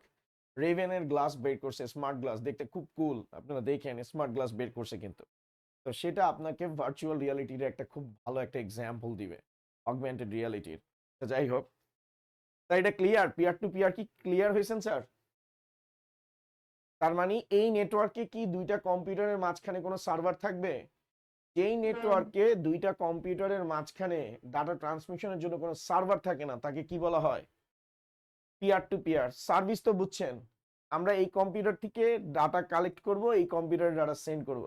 রেভেনের গ্লাস বের করছে, স্মার্ট গ্লাস, দেখতে খুব কুল, আপনারা দেখেন, স্মার্ট গ্লাস বের করছে কিন্তু। তো সেটা আপনাকে ভার্চুয়াল রিয়ালিটির একটা খুব ভালো একটা এক্সাম্পল দিবে, অগমেন্টেড রিয়ালিটির। যাই হোক, তাই এটা ক্লিয়ার, পিয়ার টু পিয়ার কি ক্লিয়ার হয়েছেন স্যার? তার মানে এই নেটওয়ার্কে কি দুইটা কম্পিউটারের মাঝখানে কোনো সার্ভার থাকবে? যেই নেটওয়ার্কে দুইটা কম্পিউটারের মাঝখানে ডাটা ট্রান্সমিশনের জন্য কোনো সার্ভার থাকে না, তাকে কি বলা হয়? Peer to peer service. তো বুঝছেন, আমরা এই কম্পিউটার থেকে ডাটা কালেক্ট করব, এই কম্পিউটারে ডাটা সেন্ড করব,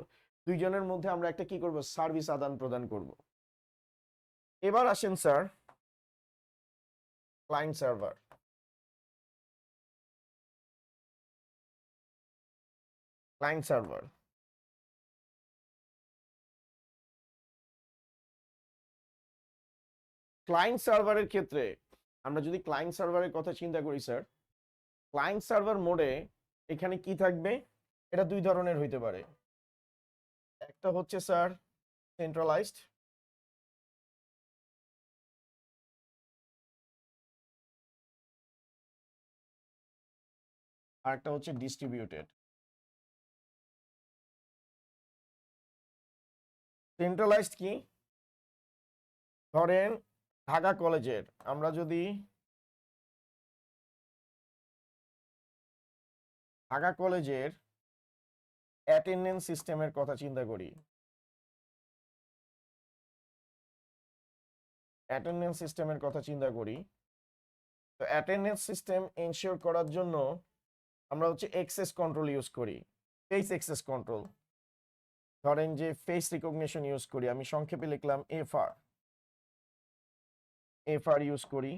দুইজনের মধ্যে আমরা একটা কি করব, সার্ভিস আদান প্রদান করব। এবার আসেন sir client server. Client server, client সার্ভারের ক্ষেত্রে আমরা যদি ক্লায়েন্ট সার্ভারের কথা চিন্তা করি স্যার, ক্লায়েন্ট সার্ভার মোডে এখানে কি থাকবে, এটা দুই ধরনের হইতে পারে। একটা হচ্ছে স্যার সেন্ট্রালাইজড, আর একটা হচ্ছে ডিস্ট্রিবিউটেড। সেন্ট্রালাইজড কি, ধরেন ঢাকা কলেজের আমরা যদি ঢাকা কলেজের অ্যাটেন্ডেন্স সিস্টেমের কথা চিন্তা করি। অ্যাটেন্ডেন্স সিস্টেমের কথা চিন্তা করি তো অ্যাটেন্ডেন্স সিস্টেম এনশিওর করার জন্য আমরা হচ্ছে এক্সেস কন্ট্রোল ইউজ করি। ফেস এক্সেস কন্ট্রোল, ধরেন যে ফেস রিকগনিশন ইউজ করি, আমি সংক্ষেপে লিখলাম এফআর। এফআর ইউজ করি।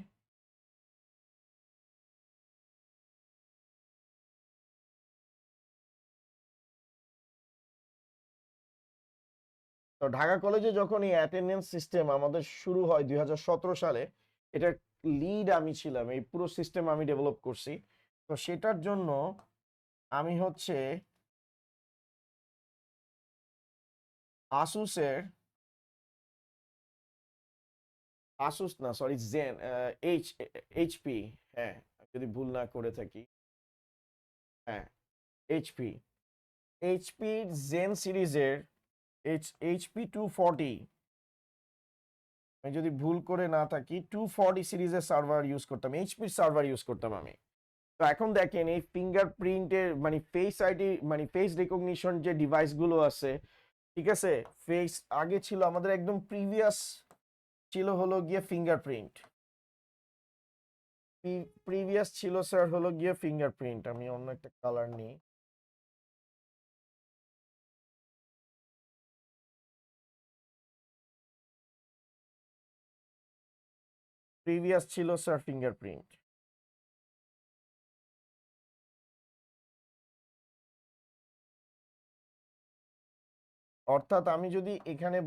তো ঢাকা কলেজে যখন এই অ্যাটেন্ডেন্স সিস্টেম আমাদের শুরু হয় 2017 সালে, এটার লিড আমি ছিলাম, এই পুরো সিস্টেম আমি ডেভেলপ করছি। তো সেটার জন্য আমি হচ্ছে আসুসের, আসুস না সরি জেন, এইচপি, হ্যাঁ যদি ভুল না করে থাকি, হ্যাঁ এইচপি, এইচপির জেন সিরিজের এইচপি 240, আমি যদি ভুল করে না থাকি 240 সিরিজের সার্ভার ইউজ করতাম, এইচপির সার্ভার ইউজ করতাম আমি। তো এখন দেখেন এই ফিঙ্গারপ্রিন্টের মানে ফেস আইডি মানে ফেস রিকগনিশন যে ডিভাইসগুলো আছে, ঠিক আছে, ফেস আগে ছিল আমাদের একদম প্রিভিয়াস ছিল হলো গিয়ে ফিঙ্গারপ্রিন্ট, প্রিভিয়াস ছিল স্যার হলো গিয়ে ফিঙ্গারপ্রিন্ট। আমি অন্য একটা কালার নিই। প্রিভিয়াস ছিল স্যার ফিঙ্গারপ্রিন্ট। অর্থাৎ আমি যদি এখানে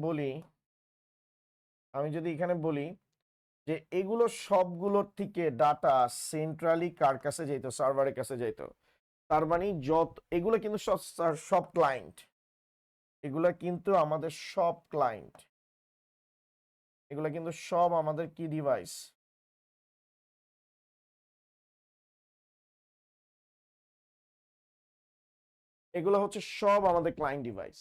বলি যে এগুলো সবগুলোর থেকে ডাটা সেন্ট্রালি কার কাছে যেত, সার্ভারের কাছে যেত। তার মানে যত এগুলো কিন্তু সব সব ক্লায়েন্ট, এগুলা কিন্তু আমাদের সব ক্লায়েন্ট, এগুলা কিন্তু সব আমাদের কি ডিভাইস, এগুলো হচ্ছে সব আমাদের ক্লায়েন্ট ডিভাইস।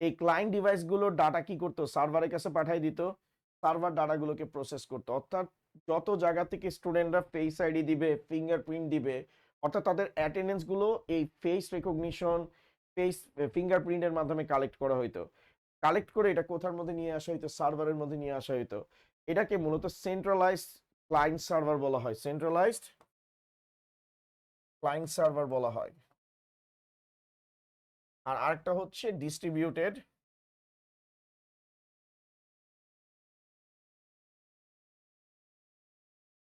এই ক্লায়েন্ট ডিভাইসগুলোর ডাটা কি করতো, সার্ভারের কাছে পাঠিয়ে দিত, সার্ভার ডাটাগুলোকে প্রসেস করতো। অর্থাৎ যত জায়গা থেকে স্টুডেন্টরা ফেস আইডি দিবে, ফিঙ্গারপ্রিন্ট দিবে, অর্থাৎ তাদের অ্যাটেন্ডেন্স গুলো এই ফেস রেকগনিশন, ফেস ফিঙ্গারপ্রিন্টের মাধ্যমে কালেক্ট করা হইতো। কালেক্ট করে এটা কোথার মধ্যে নিয়ে আসা হইতো, সার্ভারের মধ্যে নিয়ে আসা হইতো। এটাকে মূলত সেন্ট্রালাইজড ক্লায়েন্ট সার্ভার বলা হয়, সেন্ট্রালাইজড ক্লায়েন্ট সার্ভার বলা হয়। আর আরেকটা হচ্ছে ডিস্ট্রিবিউটেড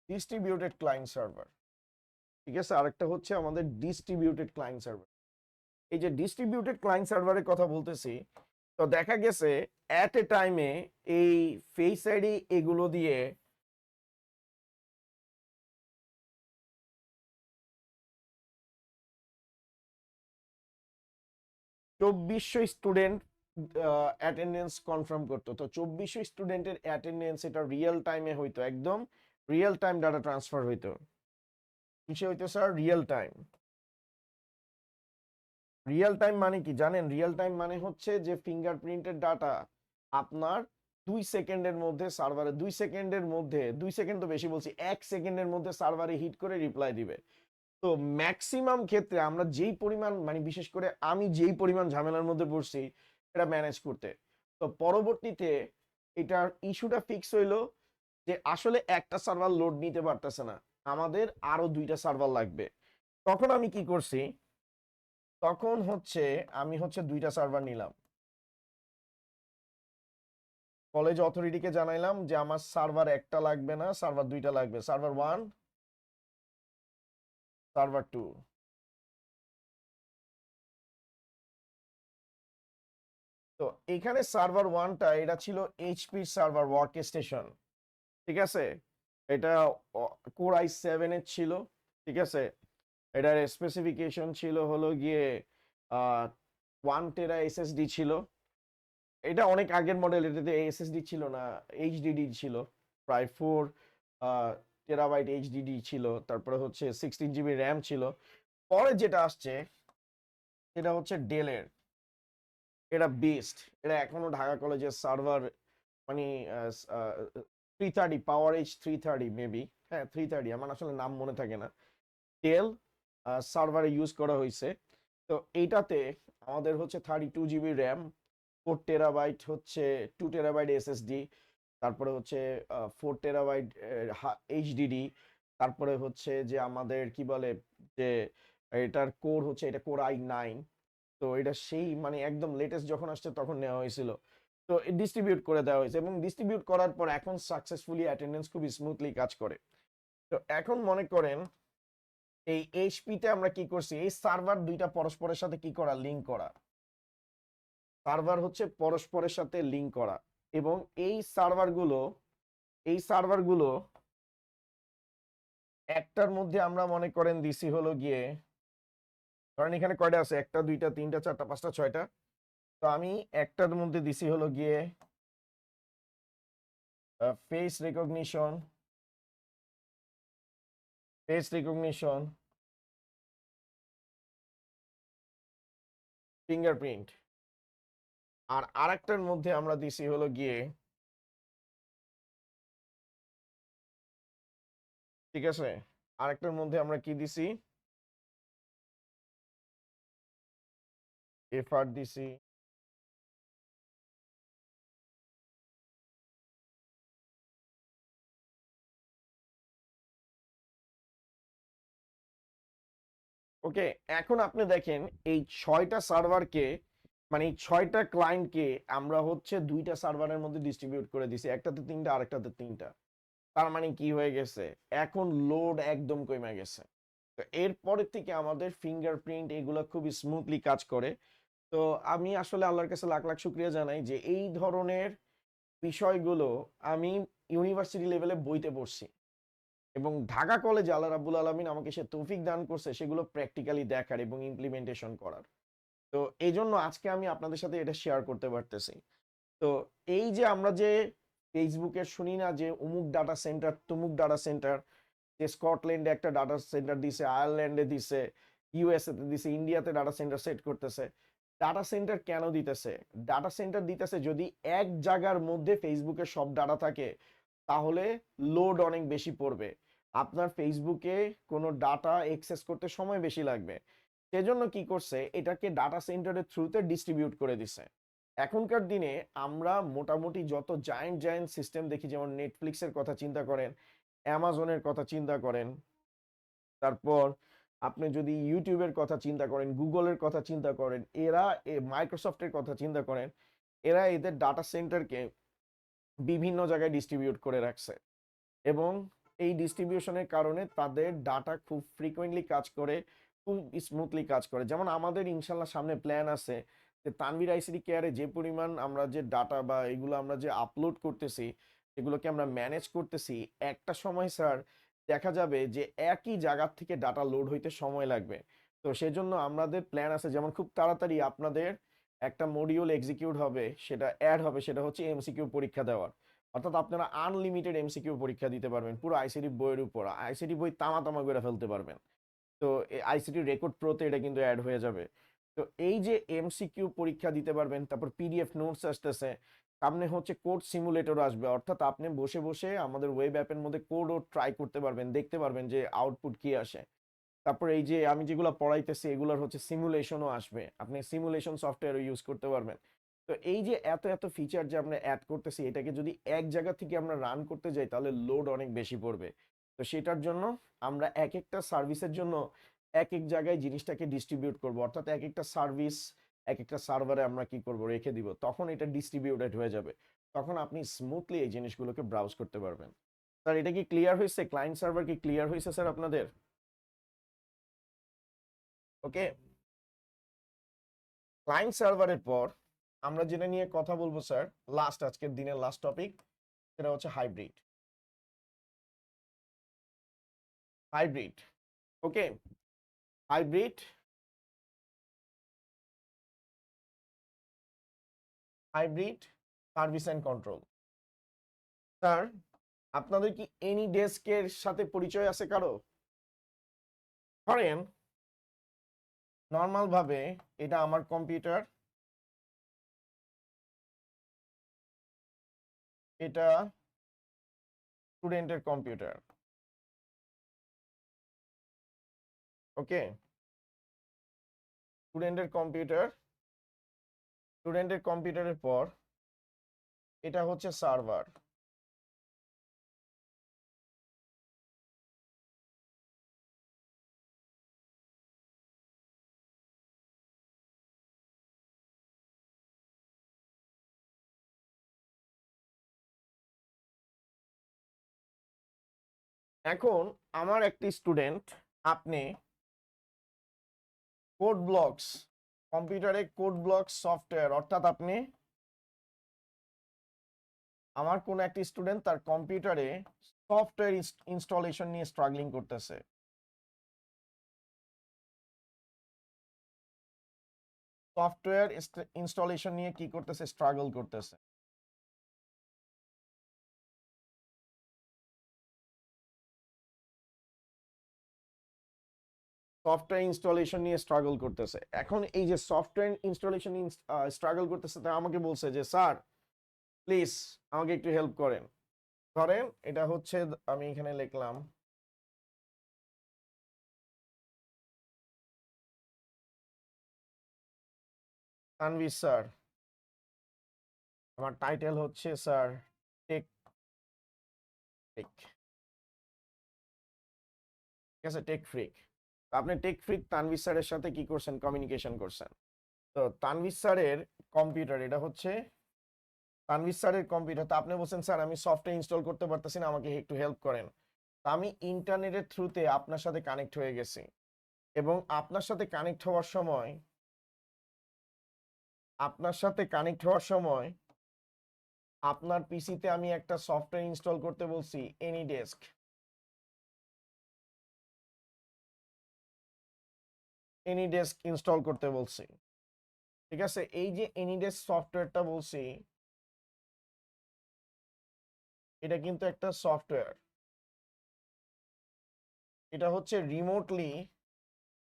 ডিস্ট্রিবিউটেড ক্লায়েন্ট সার্ভার, ঠিক আছে। আরেকটা হচ্ছে আমাদের ডিস্ট্রিবিউটেড ক্লায়েন্ট সার্ভার। এই যে ডিস্ট্রিবিউটেড ক্লায়েন্ট সার্ভারের কথা বলতেছি, তো দেখা গেছে অ্যাট এ টাইমে এই ফেস আইডি এগুলো দিয়ে 2400 স্টুডেন্ট অ্যাটেন্ডেন্স কনফার্ম করতো। তো 2400 স্টুডেন্টের অ্যাটেন্ডেন্স এটা রিয়েল টাইমে হইতো, একদম রিয়েল টাইম ডাটা ট্রান্সফার হইতো। কিসে হইতো sir? Real time. Real time মানে কি জানেন? রিয়েল টাইম মানে হচ্ছে যে ফিঙ্গারপ্রিন্টের ডাটা আপনার 2 সেকেন্ডের মধ্যে সার্ভারে, 2 সেকেন্ডের মধ্যে, 2 সেকেন্ড তো বেশি বলছি, 1 সেকেন্ডের মধ্যে সার্ভারে হিট করে রিপ্লাই দিবে। তো ম্যাক্সিমাম ক্ষেত্রে আমরা যেই পরিমাণ মানে বিশেষ করে আমি যেই পরিমাণ ঝামেলার মধ্যে পড়ছি এটা ম্যানেজ করতে, তো পরবর্তীতে এটার ইস্যুটা ফিক্স হইলো যে আসলে একটা সার্ভার লোড নিতে পারতেছে না, আমাদের আরো 2টা সার্ভার লাগবে। তখন আমি কি করছি, তখন হচ্ছে আমি হচ্ছে 2টা সার্ভার নিলাম, কলেজ অথরিটিকে জানাইলাম যে আমার সার্ভার একটা লাগবে না, সার্ভার 2টা লাগবে, সার্ভার 1, সার্ভার 2। তো এখানে সার্ভার 1টা এটা ছিল এইচপি সার্ভার ওয়ার্ক স্টেশন, ঠিক আছে। এটা কোর i7 এর ছিল, ঠিক আছে। এটার স্পেসিফিকেশন ছিল হলো গিয়ে 1 টেরা এসএসডি ছিল। এটা অনেক আগের মডেল, এটাতে এসএসডি ছিল না, এইচডিডি ছিল, প্রায় 4 টেরাবাইট এইচডিডি ছিল। তারপরে হচ্ছে 16 জিবি র্যাম ছিল। পরে যেটা আসছে এটা হচ্ছে ডেলের, এটা বেস্ট, এটা এখনো ঢাকা কলেজের সার্ভার মানে 330 পাওয়ার এইচ 330 মেবি, হ্যাঁ 330, আমার আসলে নাম মনে থাকে না। ডেল সার্ভারে ইউজ করা হয়েছে। তো এইটাতে আমাদের হচ্ছে 32 GB র্যাম, 4 TB হচ্ছে 2 TB এসএসডি, তারপরে হচ্ছে 4 TB এইচডিডি, তারপরে হচ্ছে যে আমাদের কি বলে যে এটার কোর হচ্ছে এটা কোর i9। তো এটা সেই মানে একদম লেটেস্ট যখন আসছে তখন নেওয়া হয়েছিল। তো ডিস্ট্রিবিউট করে দেওয়া হয়েছে এবং ডিস্ট্রিবিউট করার পর এখন সাকসেসফুলি অ্যাটেন্ডেন্স খুব স্মুথলি কাজ করে। তো এখন মনে করেন এই এইচপিতে আমরা কি করছি, এই সার্ভার দুইটা পরস্পরের সাথে কি করা, লিঙ্ক করা। সার্ভার হচ্ছে পরস্পরের সাথে লিঙ্ক করা এবং এই সার্ভারগুলো একটার মধ্যে আমরা মনে করেন দিছি হলো গিয়ে, কারণ এখানে কয়টা আছে, একটা দুইটা তিনটা চারটা পাঁচটা ছয়টা। তো আমি একটার মধ্যে দিছি হলো গিয়ে face recognition, face recognition, fingerprint. আর আরেকটার মধ্যে আমরা দিছি হলো গিয়ে, ঠিক আছে, আরেকটার মধ্যে আমরা কি দিছি, এফআর দিছি। ওকে, এখন আপনি দেখেন এই 6টা সার্ভারকে, মানে এই 6টা ক্লায়েন্টকে আমরা হচ্ছে 2টা সার্ভারের মধ্যে ডিস্ট্রিবিউট করে দিছি, একটাতে 3টা আরেকটাতে 3টা। তার মানে কি হয়ে গেছে, এখন লোড একদম কমে গেছে। তো এরপরের থেকে আমাদের ফিঙ্গারপ্রিন্ট এগুলো খুব স্মুথলি কাজ করে। তো আমি আসলে আল্লাহর কাছে লাখ লাখ শুক্রিয়া জানাই যে এই ধরনের বিষয়গুলো আমি ইউনিভার্সিটি লেভেলে বইতে পড়ছি এবং ঢাকা কলেজে আল্লাহ রাব্বুল আলামিন আমাকে সে তৌফিক দান করছে সেগুলো প্র্যাকটিক্যালি দেখার এবং ইমপ্লিমেন্টেশন করার। তো এই জন্য আজকে আমি আপনাদের সাথে এটা শেয়ার করতে পারতেছি। তো এই যে আমরা যে ফেসবুকে শুনি না যে অমুক ডাটা সেন্টার তমুক ডাটা সেন্টার, যে স্কটল্যান্ডে একটা ডাটা সেন্টার দিছে, আয়ারল্যান্ডে দিছে, ইউএসএ তে দিছে, ইন্ডিয়াতে ডাটা সেন্টার সেট করতেছে। ডাটা সেন্টার কেন দিতেছে? ডাটা সেন্টার দিতেছে যদি এক জায়গার মধ্যে ফেসবুকের সব ডাটা থাকে তাহলে লোড অনেক বেশি পড়বে, আপনার ফেসবুকে কোনো ডাটা অ্যাক্সেস করতে সময় বেশি লাগবে। সেজন্য কি করছে, এটাকে ডাটা সেন্টারের থ্রুতে ডিস্ট্রিবিউট করে দিছে। এখনকার দিনে আমরা মোটামুটি যত জায়ান্ট জায়ান্ট সিস্টেম দেখি, যেমন নেটফ্লিক্সের কথা চিন্তা করেন, অ্যামাজনের কথা চিন্তা করেন, তারপর আপনি যদি ইউটিউবের কথা চিন্তা করেন, গুগলের কথা চিন্তা করেন, এরা মাইক্রোসফটের কথা চিন্তা করেন, এরা এদের ডাটা সেন্টারকে বিভিন্ন জায়গায় ডিস্ট্রিবিউট করে রাখছে এবং এই ডিস্ট্রিবিউশনের কারণে তাদের ডাটা খুব ফ্রিকোয়েন্টলি কাজ করে, খুব স্মুথলি কাজ করে। যেমন আমাদের ইনশাল্লাহ সামনে প্ল্যান আছে যে তানভীর আইসিটি কেয়ারে যে পরিমাণ আমরা যে ডাটা বা এগুলো আমরা যে আপলোড করতেছি, এগুলোকে আমরা ম্যানেজ করতেছি, একটা সময় স্যার দেখা যাবে যে একই জায়গার থেকে ডাটা লোড হইতে সময় লাগবে। তো সেজন্য আমাদের প্ল্যান আছে, যেমন খুব তাড়াতাড়ি আপনাদের একটা মডিউল এক্সিকিউট হবে, সেটা অ্যাড হবে, সেটা হচ্ছে এমসিকিউ পরীক্ষা দেওয়ার। অর্থাৎ আপনারা আনলিমিটেড এমসিকিউ পরীক্ষা দিতে পারবেন পুরো আইসিটি বইয়ের উপর, আইসিটি বই তামা তামা করে ফেলতে পারবেন। তো আইসিটি রেকর্ড প্রোতে এটা কিন্তু অ্যাড হয়ে যাবে। তো এই যে এমসিকিউ পরীক্ষা দিতে পারবেন, তারপর পিডিএফ নোটস আসতেছে, সামনে হচ্ছে কোড সিমুলেটর আসবে, অর্থাৎ আপনি বসে বসে আমাদের ওয়েব অ্যাপের মধ্যে কোডও ট্রাই করতে পারবেন, দেখতে পারবেন যে আউটপুট কি আসে। তারপরে এই যে আমি যেগুলো পড়াইতেছি এগুলোর হচ্ছে সিমুলেশনও আসবে, আপনি সিমুলেশন সফটওয়্যারও ইউজ করতে পারবেন। তো এই যে এত এত ফিচার যে আমরা অ্যাড করতেছি, এটাকে যদি এক জায়গা থেকে আমরা রান করতে যাই তাহলে লোড অনেক বেশি পড়বে। তো সেটার জন্য আমরা এক একটা সার্ভিসের জন্য এক এক জায়গায় জিনিসটাকে ডিস্ট্রিবিউট করব, অর্থাৎ এক একটা সার্ভিস এক একটা সার্ভারে আমরা কি করব, রেখে দিব, তখন এটা ডিস্ট্রিবিউটেড হয়ে যাবে। তখন আপনি স্মুথলি এই জিনিসগুলোকে ব্রাউজ করতে পারবেন। স্যার এটা কি ক্লিয়ার হয়েছে? ক্লায়েন্ট সার্ভার কি ক্লিয়ার হয়েছে স্যার আপনাদের? ওকে, ক্লায়েন্ট সার্ভারের পর আমরা যেটা নিয়ে কথা বলবো স্যার, লাস্ট আজকের দিনের লাস্ট টপিক, সেটা হচ্ছে hybrid. Hybrid, okay, hybrid, hybrid service and control. Sir আপনাদের কি এনি ডেস্কের সাথে পরিচয় আছে কারো? ধরেন নর্মাল ভাবে এটা আমার কম্পিউটার, এটা স্টুডেন্টের কম্পিউটার। ওকে, স্টুডেন্টের কম্পিউটারের পর এটা হচ্ছে সার্ভার। এখন আমার একটি স্টুডেন্ট, আপনি কোড ব্লকস, কম্পিউটারে কোড ব্লকস সফটওয়্যার, অর্থাৎ আপনি, আমার কোন একটি স্টুডেন্ট তার কম্পিউটারে সফটওয়্যার ইনস্টলেশন নিয়ে স্ট্রাগলিং করতেছে। সফটওয়্যার ইনস্টলেশন নিয়ে কি করতেছে? স্ট্রাগল করতেছে। সফটওয়্যার ইনস্টলেশন নিয়ে স্ট্রাগল করতেছে। এখন এই যে সফটওয়্যার ইনস্টলেশন স্ট্রাগল করতেছে, তা আমাকে বলছে যে স্যার প্লিজ আমাকে একটু হেল্প করেন। ধরেন এটা হচ্ছে, আমি এখানে লিখলাম তানভীর স্যার, আমার টাইটেল হচ্ছে স্যার টেক ফ্রিক, ঠিক আছে, টেক ফ্রিক। আপনি টেক ফ্রিক তানভীর স্যারের সাথে কি করছেন? কমিউনিকেশন করছেন। তো তানভীর স্যারের কম্পিউটার, এটা হচ্ছে তানভীর স্যারের কম্পিউটার। তো আপনি বলছেন স্যার আমি সফটওয়্যার ইনস্টল করতে পারতেছি না, আমাকে একটু হেল্প করেন। তা আমি ইন্টারনেটের থ্রুতে আপনার সাথে কানেক্ট হয়ে গেছি, এবং আপনার সাথে কানেক্ট হওয়ার সময় আপনার পিসিতে আমি একটা সফটওয়্যার ইনস্টল করতে বলছি, এনিডেস্ক। এনিডেস্ক ইনস্টল করতে বলছি, ঠিক আছে। এই যে এনিডেস্ক সফটওয়্যারটা বলছি, এটা কিন্তু একটা সফটওয়্যার। এটা হচ্ছে রিমোটলি,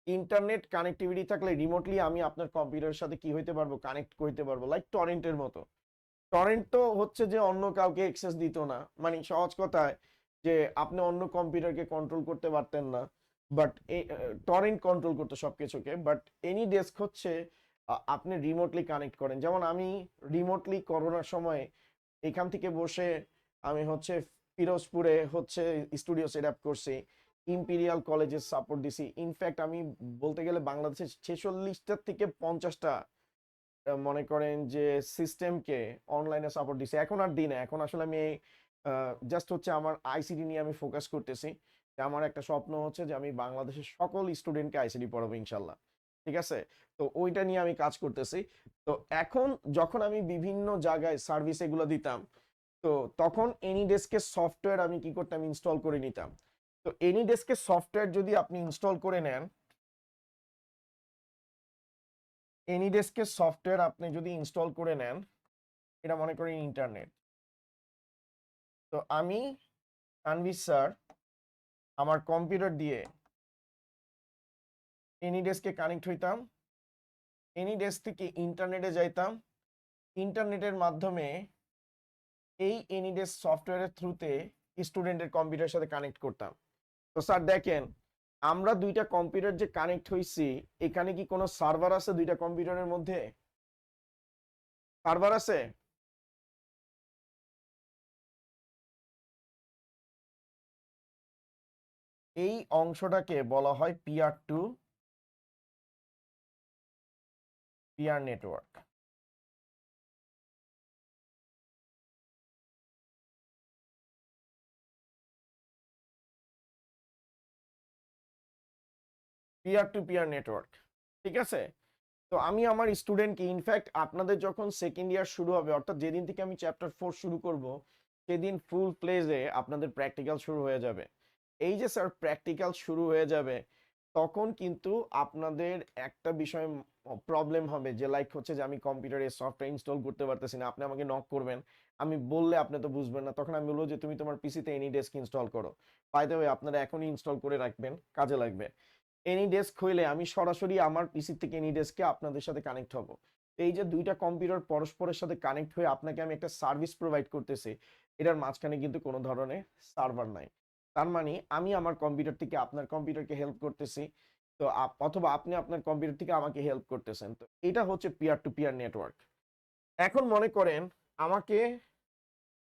ইন্টারনেট কানেক্টিভিটি থাকলে রিমোটলি আমি আপনার কম্পিউটারের সাথে কি হইতে পারবো? কানেক্ট করতে পারবো, লাইক টরেন্টের মতো। টরেন্ট তো হচ্ছে যে অন্য কাউকে অ্যাক্সেস দিত না, মানে সহজ কথায় যে আপনি অন্য কম্পিউটারকে কন্ট্রোল করতে পারতেন না, বাট এই টরেন্ট কন্ট্রোল করতো সবকিছুকে। বাট এনি ডেস্ক হচ্ছে আপনি রিমোটলি কানেক্ট করেন। যেমন আমি রিমোটলি করোনার সময় এখান থেকে বসে আমি হচ্ছে ফিরোজপুরে হচ্ছে স্টুডিও সেট আপ করছি, ইম্পিরিয়াল কলেজের সাপোর্ট দিছি। ইনফ্যাক্ট আমি বলতে গেলে বাংলাদেশের 46টা থেকে 50টা মনে করেন যে সিস্টেমকে অনলাইনে সাপোর্ট দিছে। এখন আর দিই না, এখন আসলে আমি জাস্ট হচ্ছে আমার আইসিটি নিয়ে আমি ফোকাস করতেছি। আমার একটা স্বপ্ন হচ্ছে যে আমি বাংলাদেশের সকল স্টুডেন্টকে আইসিটি পড়াবো ইনশাল্লাহ, ঠিক আছে। তো ওইটা নিয়ে আমি কাজ করতেছি। তো এখন যখন আমি বিভিন্ন জায়গায় সার্ভিস এগুলো দিতাম, তো তখন এনিডেস্কের সফটওয়্যার আমি কি করতাম? ইনস্টল করে নিতাম। তো এনিডেস্কের সফটওয়্যার যদি আপনি ইনস্টল করে নেন, এনিডেস্কের সফটওয়্যার আপনি যদি ইনস্টল করে নেন, এটা মনে করেন ইন্টারনেট। তো আমি তানভীর স্যার আমার কম্পিউটার দিয়ে এনিডেস্কে কানেক্ট হইতাম, এনিডেস্ক থেকে ইন্টারনেটে যাইতাম, ইন্টারনেটের মাধ্যমে এই এনিডেস্ক সফটওয়্যারের থ্রুতে স্টুডেন্টের কম্পিউটারের সাথে কানেক্ট করতাম। তো স্যার দেখেন, আমরা দুইটা কম্পিউটার যে কানেক্ট হইছি, এখানে কি কোনো সার্ভার আছে? দুইটা কম্পিউটারের মধ্যে সার্ভার আছে? এই অংশটাকে বলা হয় peer network. Peer to peer network, ঠিক আছে। তো আমি আমার স্টুডেন্টকে, ইনফ্যাক্ট আপনাদের যখন সেকেন্ড ইয়ার শুরু হবে, অর্থাৎ যেদিন থেকে আমি চ্যাপ্টার 4 শুরু করব, সেদিন ফুল প্লেজে আপনাদের প্র্যাকটিক্যাল শুরু হয়ে যাবে। এই যে স্যার প্র্যাকটিক্যাল শুরু হয়ে যাবে, তখন কিন্তু আপনাদের একটা বিষয় প্রবলেম হবে, যে লাইক হচ্ছে যে আমি কম্পিউটারে সফটওয়্যার ইনস্টল করতে পারতেছি না। আপনি আমাকে নক করবেন, আমি বললে আপনি তো বুঝবেন না, তখন আমি বলবো যে তুমি তোমার পিসিতে এনিডেস্ক ইনস্টল করো। বাই দ্য ওয়ে আপনারা এখনই ইনস্টল করে রাখবেন, কাজে লাগবে। এনিডেস্ক হইলে আমি সরাসরি আমার পিসি থেকে এনিডেস্কে আপনাদের সাথে কানেক্ট হব। এই যে দুইটা কম্পিউটার পরস্পরের সাথে কানেক্ট হয়ে আপনাকে আমি একটা সার্ভিস প্রোভাইড করতেছি, এটার মাঝখানে কিন্তু কোনো ধরনের সার্ভার নাই। তার মানে আমি আমার কম্পিউটার থেকে আপনার কম্পিউটারকে হেল্প করতেছি। তো অথবা আপনি আপনার কম্পিউটার থেকে আমাকে হেল্প করতেছেন। তো এটা হচ্ছে পিয়ার টু পিয়ার নেটওয়ার্ক। এখন মনে করেন আমাকে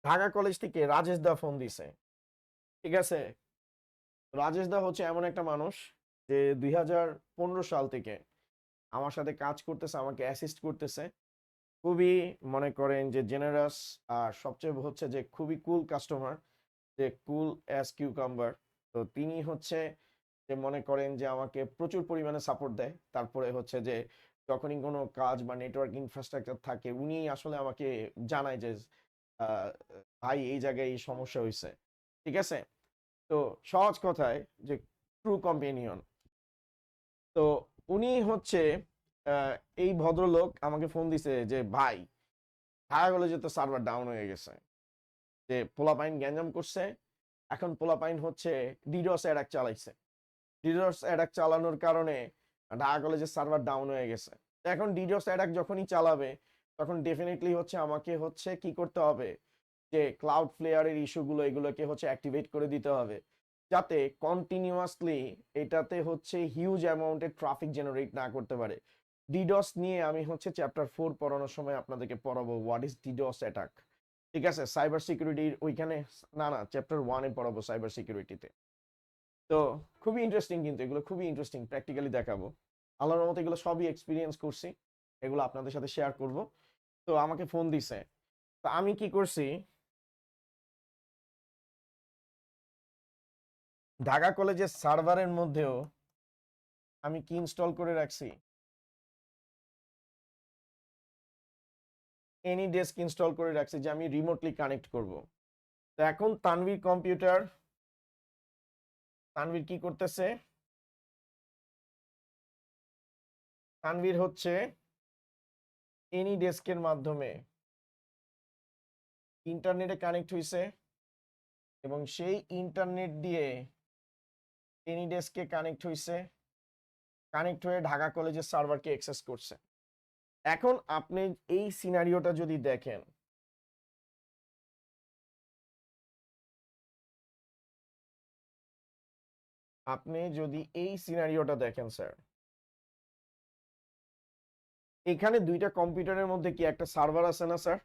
ঢাকা কলেজ থেকে রাজেশ দা ফোন দিছে, ঠিক আছে? রাজেশ দা হচ্ছে এমন একটা মানুষ যে 2015 সাল থেকে আমার সাথে কাজ করতেছে, আমাকে অ্যাসিস্ট করতেছে। খুবই মনে করেন যে জেনারাস, আর সবচেয়ে হচ্ছে যে খুবই কুল কাস্টমার, যে কুল অ্যাজ কিউকাম্বার। তো তিনি হচ্ছে যে মনে করেন যে আমাকে প্রচুর পরিমাণে সাপোর্ট দেয়। তারপরে হচ্ছে যে যখনই কোনো কাজ বা নেটওয়ার্ক ইনফ্রাস্ট্রাকচার থাকে উনি আসলে আমাকে জানায় যে আহ, ভাই এই জায়গায় এই সমস্যা হয়েছে, ঠিক আছে? তো সহজ কথায় যে ট্রু কম্পেনিয়ন। তো উনি হচ্ছে আহ, এই ভদ্রলোক আমাকে ফোন দিছে যে ভাই ঢাকা কলেজে তো সার্ভার ডাউন হয়ে গেছে, যে পোলাপাইন গ্যাঞ্জাম করছে। এখন পোলাপাইন হচ্ছে ডিডোস অ্যাটাক চালাইছে। ডিডোস অ্যাটাক চালানোর কারণে ঢাকা কলেজের সার্ভার ডাউন হয়ে গেছে। এখন ডিডোস অ্যাটাক যখনই চালাবে তখন ডেফিনেটলি হচ্ছে আমাকে হচ্ছে কি করতে হবে, যে ক্লাউড ফ্লেয়ারের ইস্যুগুলো এগুলোকে হচ্ছে অ্যাক্টিভেট করে দিতে হবে, যাতে কন্টিনিউয়াসলি এটাতে হচ্ছে হিউজ অ্যামাউন্টের ট্রাফিক জেনারেট না করতে পারে। ডিডস নিয়ে আমি হচ্ছে চ্যাপ্টার 4 পড়ানোর সময় আপনাদেরকে পড়াবো হোয়াট ইজ ডিডস অ্যাটাক, ঠিক আছে? সাইবার সিকিউরিটির ওইখানে, না না, চ্যাপ্টার 1-এ পড়াবো সাইবার সিকিউরিটিতে। তো খুবই ইন্টারেস্টিং, কিন্তু এগুলো খুবই ইন্টারেস্টিং, প্র্যাকটিক্যালি দেখাবো। আল্লাহর রহমতে এগুলো সবই এক্সপিরিয়েন্স করছি, এগুলো আপনাদের সাথে শেয়ার করব। তো আমাকে ফোন দিছে, তো আমি কি করছি, ঢাকা কলেজের সার্ভারের মধ্যেও আমি কি ইনস্টল করে রাখছি, এনি ডেস্ক ইনস্টল করে রাখছি, যে আমি রিমোটলি কানেক্ট করব। তো এখন তানভীর কি করতেছে, তানভীর হচ্ছে এনি ডেস্কের মাধ্যমে ইন্টারনেটে কানেক্ট হইছে, এবং সেই ইন্টারনেট দিয়ে এনি ডেস্কে কানেক্ট হইছে, কানেক্ট হয়ে ঢাকা কলেজের সার্ভারকে অ্যাক্সেস করছে। এখন আপনি এই সিনারিওটা যদি দেখেন, স্যার, এখানে দুইটা কম্পিউটারের মধ্যে কি একটা সার্ভার আছে না স্যার?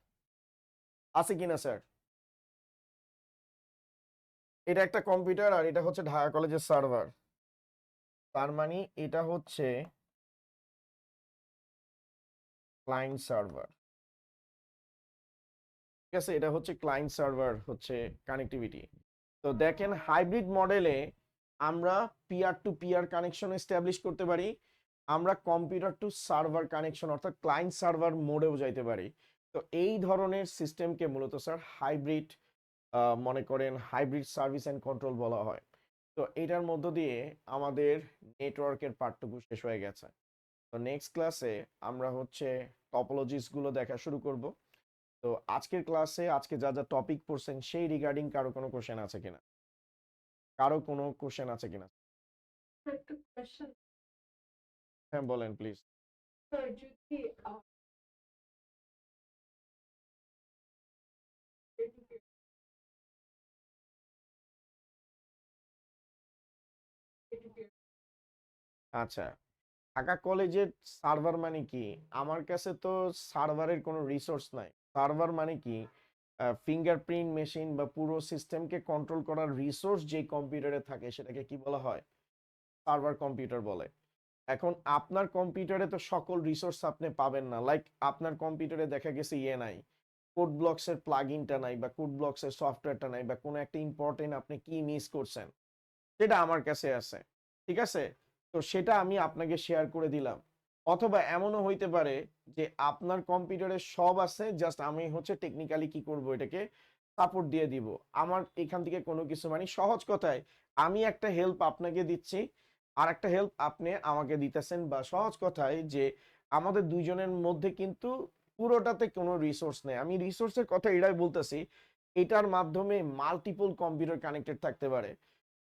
আছে কিনা স্যার? এটা একটা কম্পিউটার আর এটা হচ্ছে ঢাকা কলেজের সার্ভার। তার মানে এটা হচ্ছে ক্লায়েন্ট সার্ভার, ঠিক আছে? এটা হচ্ছে ক্লায়েন্ট সার্ভার হচ্ছে কানেক্টিভিটি। তো দেখেন হাইব্রিড মডেলে আমরা peer to peer connection establish করতে পারি, আমরা কম্পিউটার টু সার্ভার কানেকশন অর্থাৎ ক্লায়েন্ট সার্ভার মোডেও যাইতে পারি। তো এই ধরনের সিস্টেমকে মূলত স্যার হাইব্রিড, মনে করেন হাইব্রিড সার্ভিস অ্যান্ড কন্ট্রোল বলা হয়। তো এটার মধ্য দিয়ে আমাদের নেটওয়ার্কের পার্টটুকু শেষ হয়ে গেছে। তো নেক্সট ক্লাসে আমরা হচ্ছে টপোলজিস গুলো দেখা শুরু করব। তো আজকের ক্লাসে আজকে যা যা টপিক পড়ছেন সেই রিগার্ডিং কারো কোনো কোশ্চেন আছে কিনা, কারো কোনো কোশ্চেন আছে কিনা? একটা কোয়েশ্চেন, হ্যাঁ বলেন প্লিজ। স্যার যদি আচ্ছা, ঢাকা কলেজের সার্ভার মানে কি? আমার কাছে তো সার্ভারের কোনো রিসোর্স নাই। সার্ভার মানে কি, ফিঙ্গারপ্রিন্ট মেশিন বা পুরো সিস্টেমকে কন্ট্রোল করার রিসোর্স যে কম্পিউটারে থাকে সেটাকে কি বলা হয়? সার্ভার কম্পিউটার বলে। এখন আপনার কম্পিউটারে তো সকল রিসোর্স আপনি পাবেন না, লাইক আপনার কম্পিউটারে দেখা গেছে নাই, কোড ব্লকসের প্লাগইনটা নাই, বা কোড ব্লকসের সফটওয়্যারটা নাই, বা কোনো একটা ইম্পর্টেন্ট আপনি কি মিস করছেন সেটা আমার কাছে আছে, ঠিক আছে? তো সেটা আমি আপনাকে শেয়ার করে দিলাম। অথবা এমনও হইতে পারে যে আপনার কম্পিউটারে সব আছে, জাস্ট আমি হচ্ছে টেকনিক্যালি কি করব, এটাকে সাপোর্ট দিয়ে দিব। আমার এখান থেকে কোনো কিছু, মানে সহজ কথায় আমি একটা হেল্প আপনাকে দিচ্ছি, আর একটা হেল্প আপনি আমাকে দিতেছেন, বা সহজ কথায় যে আমাদের দুইজনের মধ্যে কিন্তু পুরোটাতে কোনো রিসোর্স নেই। আমি রিসোর্সের কথা এটাই বলতেছি, এটার মাধ্যমে মাল্টিপল কম্পিউটার কানেক্টেড থাকতে পারে,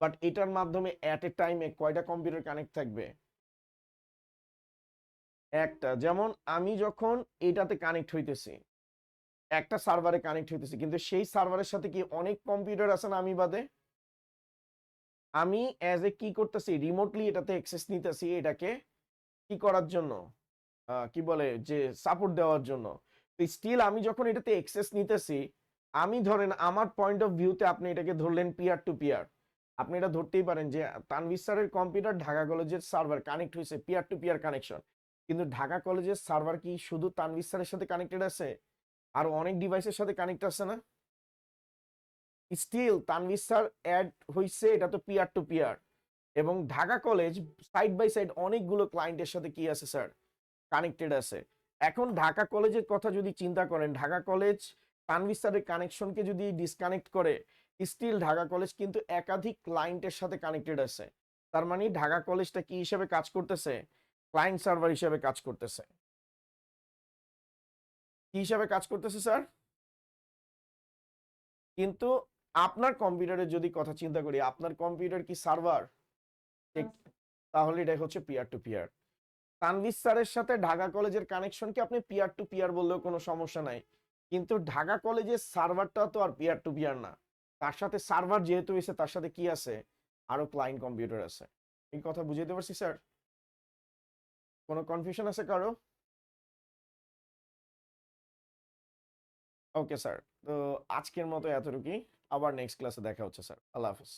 বাট এটার মাধ্যমে অ্যাট এ টাইমে কয়টা কম্পিউটার কানেক্ট থাকবে? একটা। যেমন আমি যখন এটাতে কানেক্ট হইতেছি, একটা সার্ভারে কানেক্ট হইতেছি, কিন্তু সেই সার্ভারের সাথে কি অনেক কম্পিউটার আছে না আমি বাদে? আমি অ্যাজ এ কি করতেছি, রিমোটলি এটাতে অ্যাক্সেস নিতেছি, এটাকে কি করার জন্য, কি বলে যে সাপোর্ট দেওয়ার জন্য। তো স্টিল আমি যখন এটাতে অ্যাক্সেস নিতেছি, আমি ধরেন আমার পয়েন্ট অফ ভিউতে আপনি এটাকে ধরলেন পিয়ার টু পিয়ার, আপনি এটা ধরতেই পারেন যে তানভীর স্যারের কম্পিউটার ঢাকা কলেজের সার্ভার কানেক্ট হয়েছে, পিয়ার টু পিয়ার কানেকশন। কিন্তু ঢাকা কলেজের সার্ভার কি শুধু তানভীর স্যারের সাথে কানেক্টেড আছে? আর অনেক ডিভাইসের সাথে কানেক্ট আছে না? স্টিল তানভীর স্যার অ্যাড হইছে, এটা তো পিয়ার টু পিয়ার। এবং Dhaka college side by side অনেকগুলো ক্লায়েন্টের সাথে কি আছে স্যার, কানেক্টেড আছে। এখন ঢাকা কলেজের কথা যদি চিন্তা করেন, ঢাকা কলেজ তানভীর স্যারের কানেকশনকে যদি ডিসকানেক্ট করে, স্টিল ঢাকা কলেজ কিন্তু একাধিক ক্লায়েন্টের সাথে কানেক্টেড আছে। তার মানে ঢাকা কলেজটা কি হিসেবে কাজ করতেছে? ক্লায়েন্ট সার্ভার হিসেবে কাজ করতেছে। কি হিসাবে কাজ করতেছে স্যার? কিন্তু আপনার কম্পিউটারের যদি কথা চিন্তা করি, আপনার কম্পিউটার কি সার্ভার? তাহলে এটা হচ্ছে পিয়ার টু পিয়ার। তানভীর স্যারের সাথে ঢাকা কলেজের কানেকশনকে আপনি পিয়ার টু পিয়ার বললেও কোনো সমস্যা নাই, কিন্তু ঢাকা কলেজের সার্ভারটা তো আর পিয়ার টু পিয়ার না। তার সাথে সার্ভার যেহেতু হয়েছে, তার সাথে কি আছে, আরো ক্লায়েন্ট কম্পিউটার আছে। এই কথা বুঝাইতে পারছি স্যার? কোনো কনফিউশন আছে কারো? ওকে স্যার, তো আজকের মতো এতটুকুই। আবার নেক্সট ক্লাসে দেখা হচ্ছে স্যার। আল্লাহ হাফেজ।